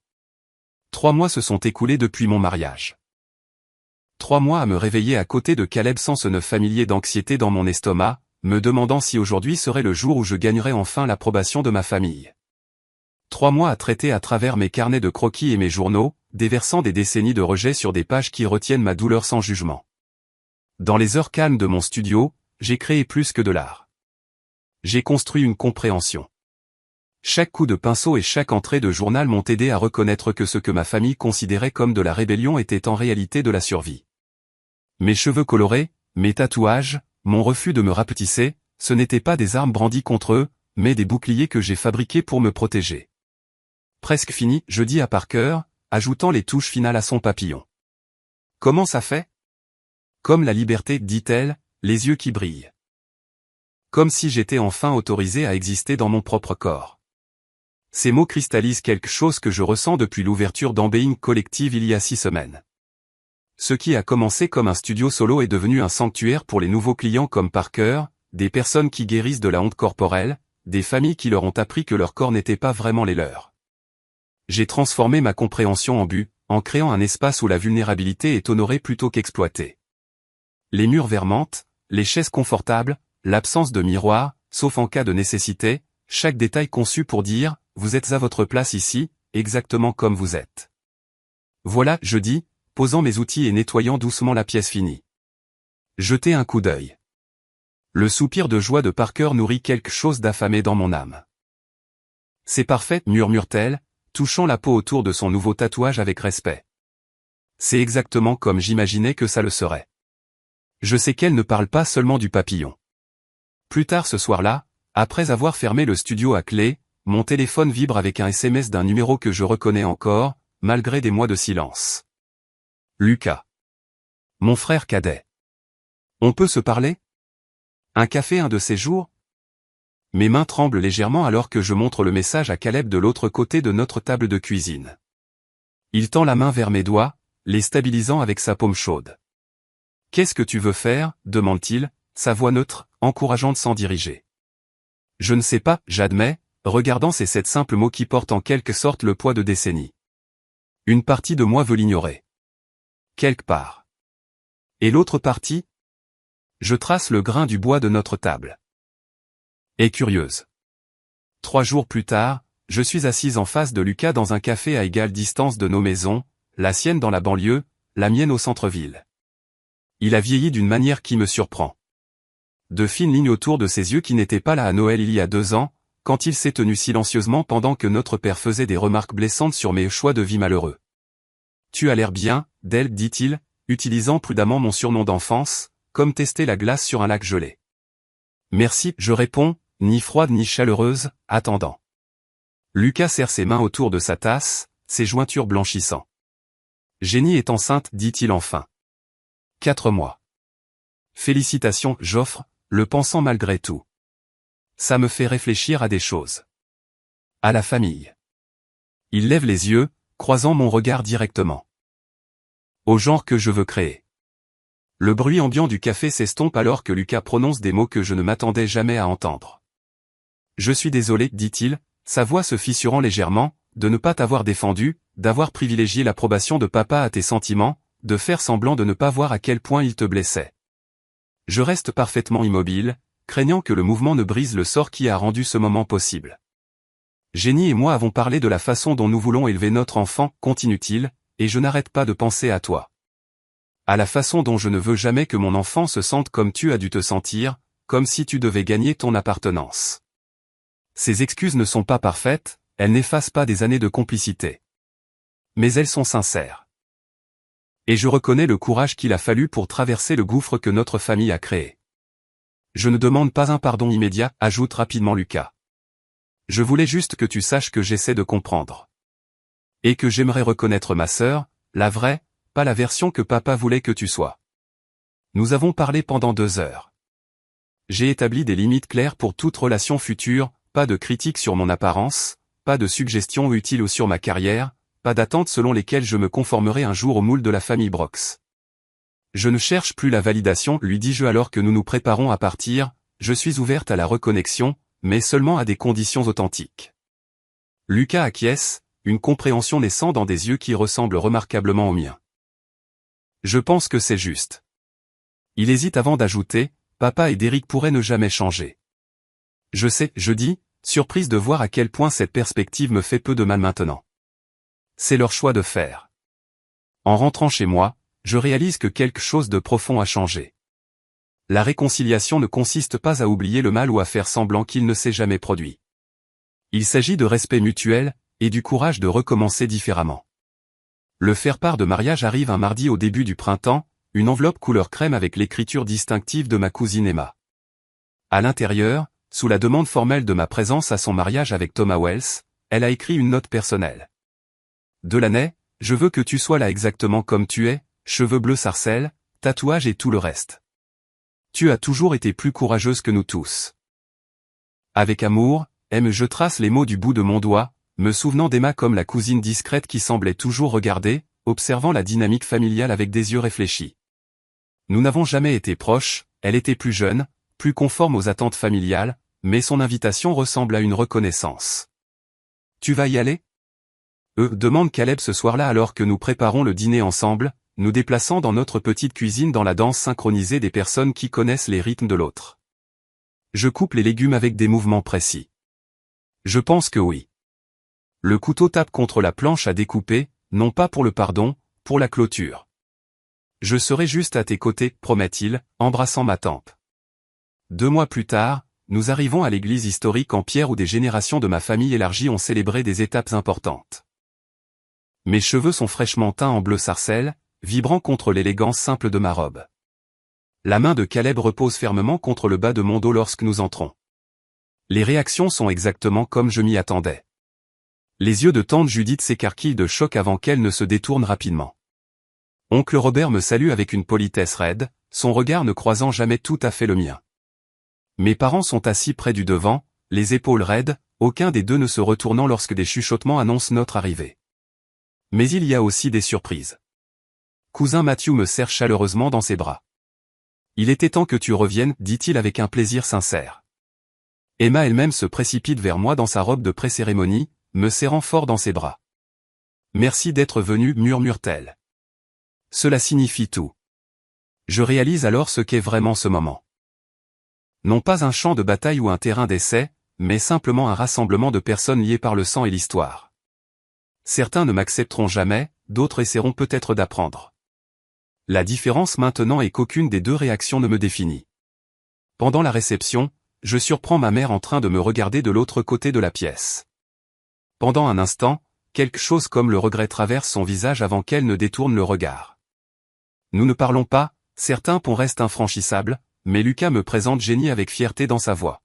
3 mois se sont écoulés depuis mon mariage. 3 mois à me réveiller à côté de Caleb sans ce nœud familier d'anxiété dans mon estomac, me demandant si aujourd'hui serait le jour où je gagnerais enfin l'approbation de ma famille. 3 mois à traiter à travers mes carnets de croquis et mes journaux, déversant des décennies de rejet sur des pages qui retiennent ma douleur sans jugement. Dans les heures calmes de mon studio, j'ai créé plus que de l'art. J'ai construit une compréhension. Chaque coup de pinceau et chaque entrée de journal m'ont aidé à reconnaître que ce que ma famille considérait comme de la rébellion était en réalité de la survie. Mes cheveux colorés, mes tatouages, mon refus de me rapetisser, ce n'étaient pas des armes brandies contre eux, mais des boucliers que j'ai fabriqués pour me protéger. Presque fini, je dis à Parker, ajoutant les touches finales à son papillon. Comment ça fait? Comme la liberté, dit-elle, les yeux qui brillent. Comme si j'étais enfin autorisé à exister dans mon propre corps. Ces mots cristallisent quelque chose que je ressens depuis l'ouverture d'Ambeing Collective il y a 6 semaines. Ce qui a commencé comme un studio solo est devenu un sanctuaire pour les nouveaux clients comme Parker, des personnes qui guérissent de la honte corporelle, des familles qui leur ont appris que leur corps n'était pas vraiment les leurs. J'ai transformé ma compréhension en but, en créant un espace où la vulnérabilité est honorée plutôt qu'exploitée. Les murs vermentent, les chaises confortables, l'absence de miroir, sauf en cas de nécessité, chaque détail conçu pour dire « Vous êtes à votre place ici, exactement comme vous êtes ». Voilà, je dis, posant mes outils et nettoyant doucement la pièce finie. Jetez un coup d'œil. Le soupir de joie de Parker nourrit quelque chose d'affamé dans mon âme. C'est parfait, murmure-t-elle, touchant la peau autour de son nouveau tatouage avec respect. C'est exactement comme j'imaginais que ça le serait. Je sais qu'elle ne parle pas seulement du papillon. Plus tard ce soir-là, après avoir fermé le studio à clé, mon téléphone vibre avec un SMS d'un numéro que je reconnais encore, malgré des mois de silence. Lucas. Mon frère cadet. On peut se parler? Un café un de ces jours? Mes mains tremblent légèrement alors que je montre le message à Caleb de l'autre côté de notre table de cuisine. Il tend la main vers mes doigts, les stabilisant avec sa paume chaude. Qu'est-ce que tu veux faire? Demande-t-il, sa voix neutre, encourageante sans diriger. Je ne sais pas, j'admets, regardant ces 7 simples mots qui portent en quelque sorte le poids de décennies. Une partie de moi veut l'ignorer. Quelque part. Et l'autre partie? Je trace le grain du bois de notre table. Est curieuse. 3 jours plus tard, je suis assise en face de Lucas dans un café à égale distance de nos maisons, la sienne dans la banlieue, la mienne au centre-ville. Il a vieilli d'une manière qui me surprend. De fines lignes autour de ses yeux qui n'étaient pas là à Noël il y a 2 ans, quand il s'est tenu silencieusement pendant que notre père faisait des remarques blessantes sur mes choix de vie malheureux. Tu as l'air bien, Del, dit-il, utilisant prudemment mon surnom d'enfance, comme tester la glace sur un lac gelé. Merci, je réponds, ni froide ni chaleureuse, attendant. Lucas serre ses mains autour de sa tasse, ses jointures blanchissant. Jenny est enceinte, dit-il enfin. 4 mois. Félicitations, j'offre, le pensant malgré tout. Ça me fait réfléchir à des choses. À la famille. Il lève les yeux, croisant mon regard directement. Au genre que je veux créer. Le bruit ambiant du café s'estompe alors que Lucas prononce des mots que je ne m'attendais jamais à entendre. Je suis désolé, dit-il, sa voix se fissurant légèrement, de ne pas t'avoir défendu, d'avoir privilégié l'approbation de papa à tes sentiments, de faire semblant de ne pas voir à quel point il te blessait. Je reste parfaitement immobile, craignant que le mouvement ne brise le sort qui a rendu ce moment possible. Jenny et moi avons parlé de la façon dont nous voulons élever notre enfant, continue-t-il, et je n'arrête pas de penser à toi. À la façon dont je ne veux jamais que mon enfant se sente comme tu as dû te sentir, comme si tu devais gagner ton appartenance. Ces excuses ne sont pas parfaites, elles n'effacent pas des années de complicité. Mais elles sont sincères. Et je reconnais le courage qu'il a fallu pour traverser le gouffre que notre famille a créé. Je ne demande pas un pardon immédiat, ajoute rapidement Lucas. Je voulais juste que tu saches que j'essaie de comprendre. Et que j'aimerais reconnaître ma sœur, la vraie, pas la version que papa voulait que tu sois. Nous avons parlé pendant 2 heures. J'ai établi des limites claires pour toute relation future, pas de critiques sur mon apparence, pas de suggestions utiles ou sur ma carrière, pas d'attentes selon lesquelles je me conformerai un jour au moule de la famille Brox. Je ne cherche plus la validation, lui dis-je alors que nous nous préparons à partir, je suis ouverte à la reconnexion, mais seulement à des conditions authentiques. Lucas acquiesce, une compréhension naissant dans des yeux qui ressemblent remarquablement aux miens. Je pense que c'est juste. Il hésite avant d'ajouter, papa et Derek pourraient ne jamais changer. Je sais, je dis, surprise de voir à quel point cette perspective me fait peu de mal maintenant. C'est leur choix de faire. En rentrant chez moi, je réalise que quelque chose de profond a changé. La réconciliation ne consiste pas à oublier le mal ou à faire semblant qu'il ne s'est jamais produit. Il s'agit de respect mutuel, et du courage de recommencer différemment. Le faire-part de mariage arrive un mardi au début du printemps, une enveloppe couleur crème avec l'écriture distinctive de ma cousine Emma. À l'intérieur, sous la demande formelle de ma présence à son mariage avec Thomas Wells, elle a écrit une note personnelle. Delaney, je veux que tu sois là exactement comme tu es, cheveux bleus sarcelles, tatouages et tout le reste. Tu as toujours été plus courageuse que nous tous. Avec amour, je trace les mots du bout de mon doigt, me souvenant d'Emma comme la cousine discrète qui semblait toujours regarder, observant la dynamique familiale avec des yeux réfléchis. Nous n'avons jamais été proches, elle était plus jeune, plus conforme aux attentes familiales, mais son invitation ressemble à une reconnaissance. Tu vas y aller ? Demande Caleb ce soir-là alors que nous préparons le dîner ensemble, nous déplaçant dans notre petite cuisine dans la danse synchronisée des personnes qui connaissent les rythmes de l'autre. Je coupe les légumes avec des mouvements précis. Je pense que oui. Le couteau tape contre la planche à découper, non pas pour le pardon, pour la clôture. Je serai juste à tes côtés, promet-il, embrassant ma tempe. 2 mois plus tard, nous arrivons à l'église historique en pierre où des générations de ma famille élargie ont célébré des étapes importantes. Mes cheveux sont fraîchement teints en bleu sarcelle, vibrant contre l'élégance simple de ma robe. La main de Caleb repose fermement contre le bas de mon dos lorsque nous entrons. Les réactions sont exactement comme je m'y attendais. Les yeux de tante Judith s'écarquillent de choc avant qu'elle ne se détourne rapidement. Oncle Robert me salue avec une politesse raide, son regard ne croisant jamais tout à fait le mien. Mes parents sont assis près du devant, les épaules raides, aucun des deux ne se retournant lorsque des chuchotements annoncent notre arrivée. Mais il y a aussi des surprises. Cousin Matthew me serre chaleureusement dans ses bras. Il était temps que tu reviennes, dit-il avec un plaisir sincère. Emma elle-même se précipite vers moi dans sa robe de pré-cérémonie, me serrant fort dans ses bras. Merci d'être venu, murmure-t-elle. Cela signifie tout. Je réalise alors ce qu'est vraiment ce moment. Non pas un champ de bataille ou un terrain d'essai, mais simplement un rassemblement de personnes liées par le sang et l'histoire. Certains ne m'accepteront jamais, d'autres essaieront peut-être d'apprendre. La différence maintenant est qu'aucune des 2 réactions ne me définit. Pendant la réception, je surprends ma mère en train de me regarder de l'autre côté de la pièce. Pendant un instant, quelque chose comme le regret traverse son visage avant qu'elle ne détourne le regard. Nous ne parlons pas, certains ponts restent infranchissables, mais Lucas me présente Jenny avec fierté dans sa voix.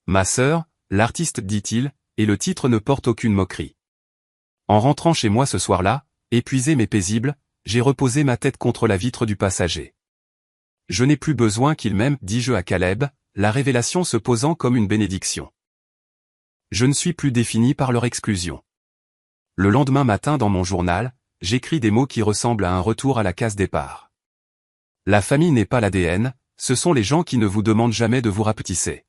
Ma sœur, l'artiste dit-il, et le titre ne porte aucune moquerie. En rentrant chez moi ce soir-là, épuisé mais paisible, j'ai reposé ma tête contre la vitre du passager. Je n'ai plus besoin qu'il m'aime, dis-je à Caleb, la révélation se posant comme une bénédiction. Je ne suis plus défini par leur exclusion. Le lendemain matin dans mon journal, j'écris des mots qui ressemblent à un retour à la case départ. La famille n'est pas l'ADN, ce sont les gens qui ne vous demandent jamais de vous rapetisser.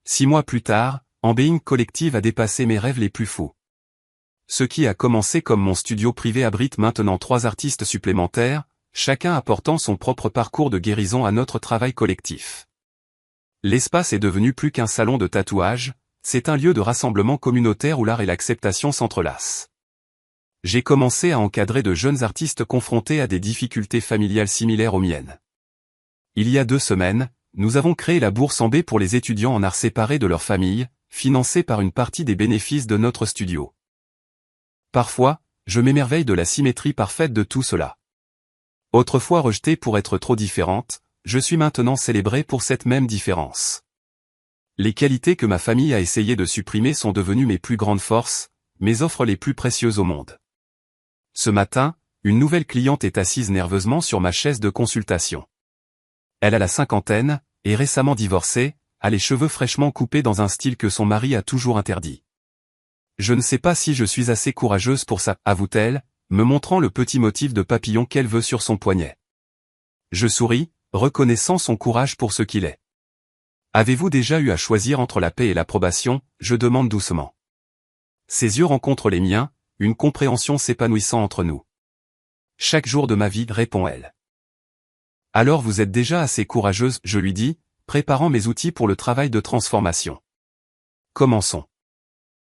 6 mois plus tard, Ambeing Collective a dépassé mes rêves les plus fous. Ce qui a commencé comme mon studio privé abrite maintenant 3 artistes supplémentaires, chacun apportant son propre parcours de guérison à notre travail collectif. L'espace est devenu plus qu'un salon de tatouage, c'est un lieu de rassemblement communautaire où l'art et l'acceptation s'entrelacent. J'ai commencé à encadrer de jeunes artistes confrontés à des difficultés familiales similaires aux miennes. Il y a 2 semaines, nous avons créé la bourse en B pour les étudiants en art séparés de leur famille, financée par une partie des bénéfices de notre studio. Parfois, je m'émerveille de la symétrie parfaite de tout cela. Autrefois rejetée pour être trop différente, je suis maintenant célébrée pour cette même différence. Les qualités que ma famille a essayé de supprimer sont devenues mes plus grandes forces, mes offres les plus précieuses au monde. Ce matin, une nouvelle cliente est assise nerveusement sur ma chaise de consultation. Elle a la cinquantaine, est récemment divorcée, a les cheveux fraîchement coupés dans un style que son mari a toujours interdit. Je ne sais pas si je suis assez courageuse pour ça, avoue-t-elle, me montrant le petit motif de papillon qu'elle veut sur son poignet. Je souris, reconnaissant son courage pour ce qu'il est. Avez-vous déjà eu à choisir entre la paix et l'approbation, je demande doucement. Ses yeux rencontrent les miens, une compréhension s'épanouissant entre nous. Chaque jour de ma vie, répond-elle. Alors vous êtes déjà assez courageuse, je lui dis, préparant mes outils pour le travail de transformation. Commençons.